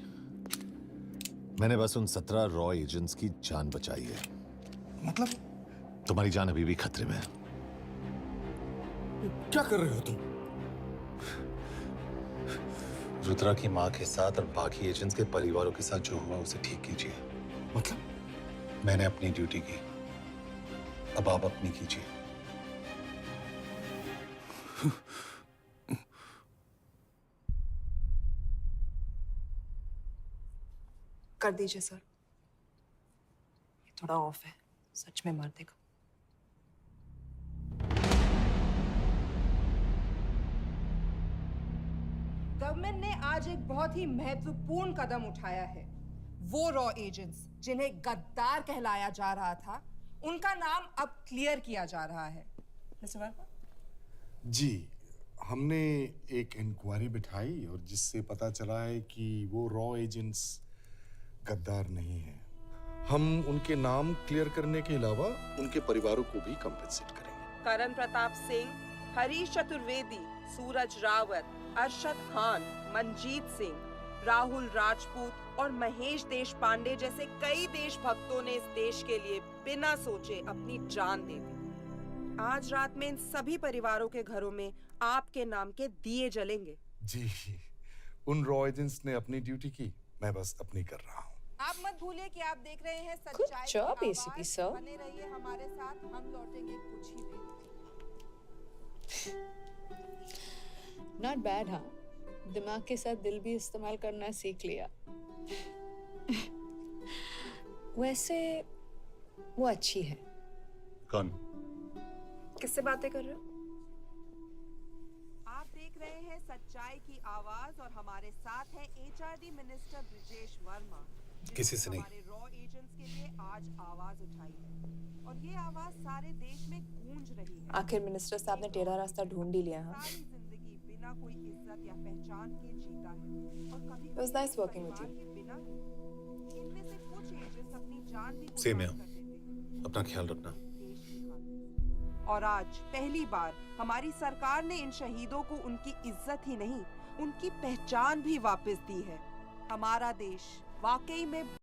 मैंने बस उन 17 रॉ एजेंट्स की जान बचाई है। मतलब? तुम्हारी जान अभी भी खतरे में है। क्या कर रहे हो तुम? रुद्रा की मां के साथ और बाकी एजेंट्स के परिवारों के साथ जो हुआ उसे ठीक कीजिए। मतलब? मैंने अपनी ड्यूटी की, अब आप अपनी कीजिए। कर दीजिए सर, ये थोड़ा ऑफ है, सच में मार देगा। गवर्नमेंट ने आज एक बहुत ही महत्वपूर्ण कदम उठाया है। वो रॉ एजेंट्स जिन्हें गद्दार कहलाया जा रहा था, उनका नाम अब क्लियर किया जा रहा है। मिस्टर वर्मा? जी, हमने एक इंक्वायरी बिठाई और जिससे पता चला है कि वो रॉ एजेंट्स गद्दार नहीं हैं। हम उनके नाम क्लियर करने के अलावा उनके परिवारों को भी कंपेंसेट करेंगे। करण प्रताप सिंह, हरीश चतुर्वेदी, सूरज रावत, अरशद खान, मनजीत सिंह, राहुल राजपूत और महेश देशपांडे जैसे कई देशभक्तों ने इस देश के लिए बिना सोचे अपनी जान दे दी। आज रात में इन सभी परिवारों के घरों में आपके नाम के दिए जलेंगे। जी, उन रॉ एजेंट्स ने अपनी ड्यूटी की, मैं बस अपनी कर रहा हूँ। आप मत भूलिए कि आप देख रहे हैं सच्चाई की आवाज। बने रहिए हमारे साथ, हम लौटेंगे कुछ ही देर। नॉट बैड, हाँ। दिमाग के साथ दिल भी इस्तेमाल करना सीख लिया। वैसे वो अच्छी है। कौन? किससे बातें कर रहे हो? आप देख रहे हैं सच्चाई की आवाज और हमारे साथ है एचआरडी मिनिस्टर ब्रिजेश वर्मा। किसी से नहीं। हमारे रॉ एजेंट्स के लिए आज आवाज उठाई है और ये आवाज सारे देश में गूंज रही है। आखिर मिनिस्टर साहब ने टेढ़ा रास्ता ढूंढ ही लिया। हाँ, सारी जिंदगी बिना कोई इज्जत या पहचान के जीता है और कभी It was nice working with you. बिना इनमें से कुछ एजेंट्स अपनी जान भी सेम है। अपना ख्याल रखना। और आज पहली बार हमारी सरकार ने इन शहीदों को उनकी इज्जत ही नहीं, उनकी पहचान भी वापस दी है। हमारा देश वाकई में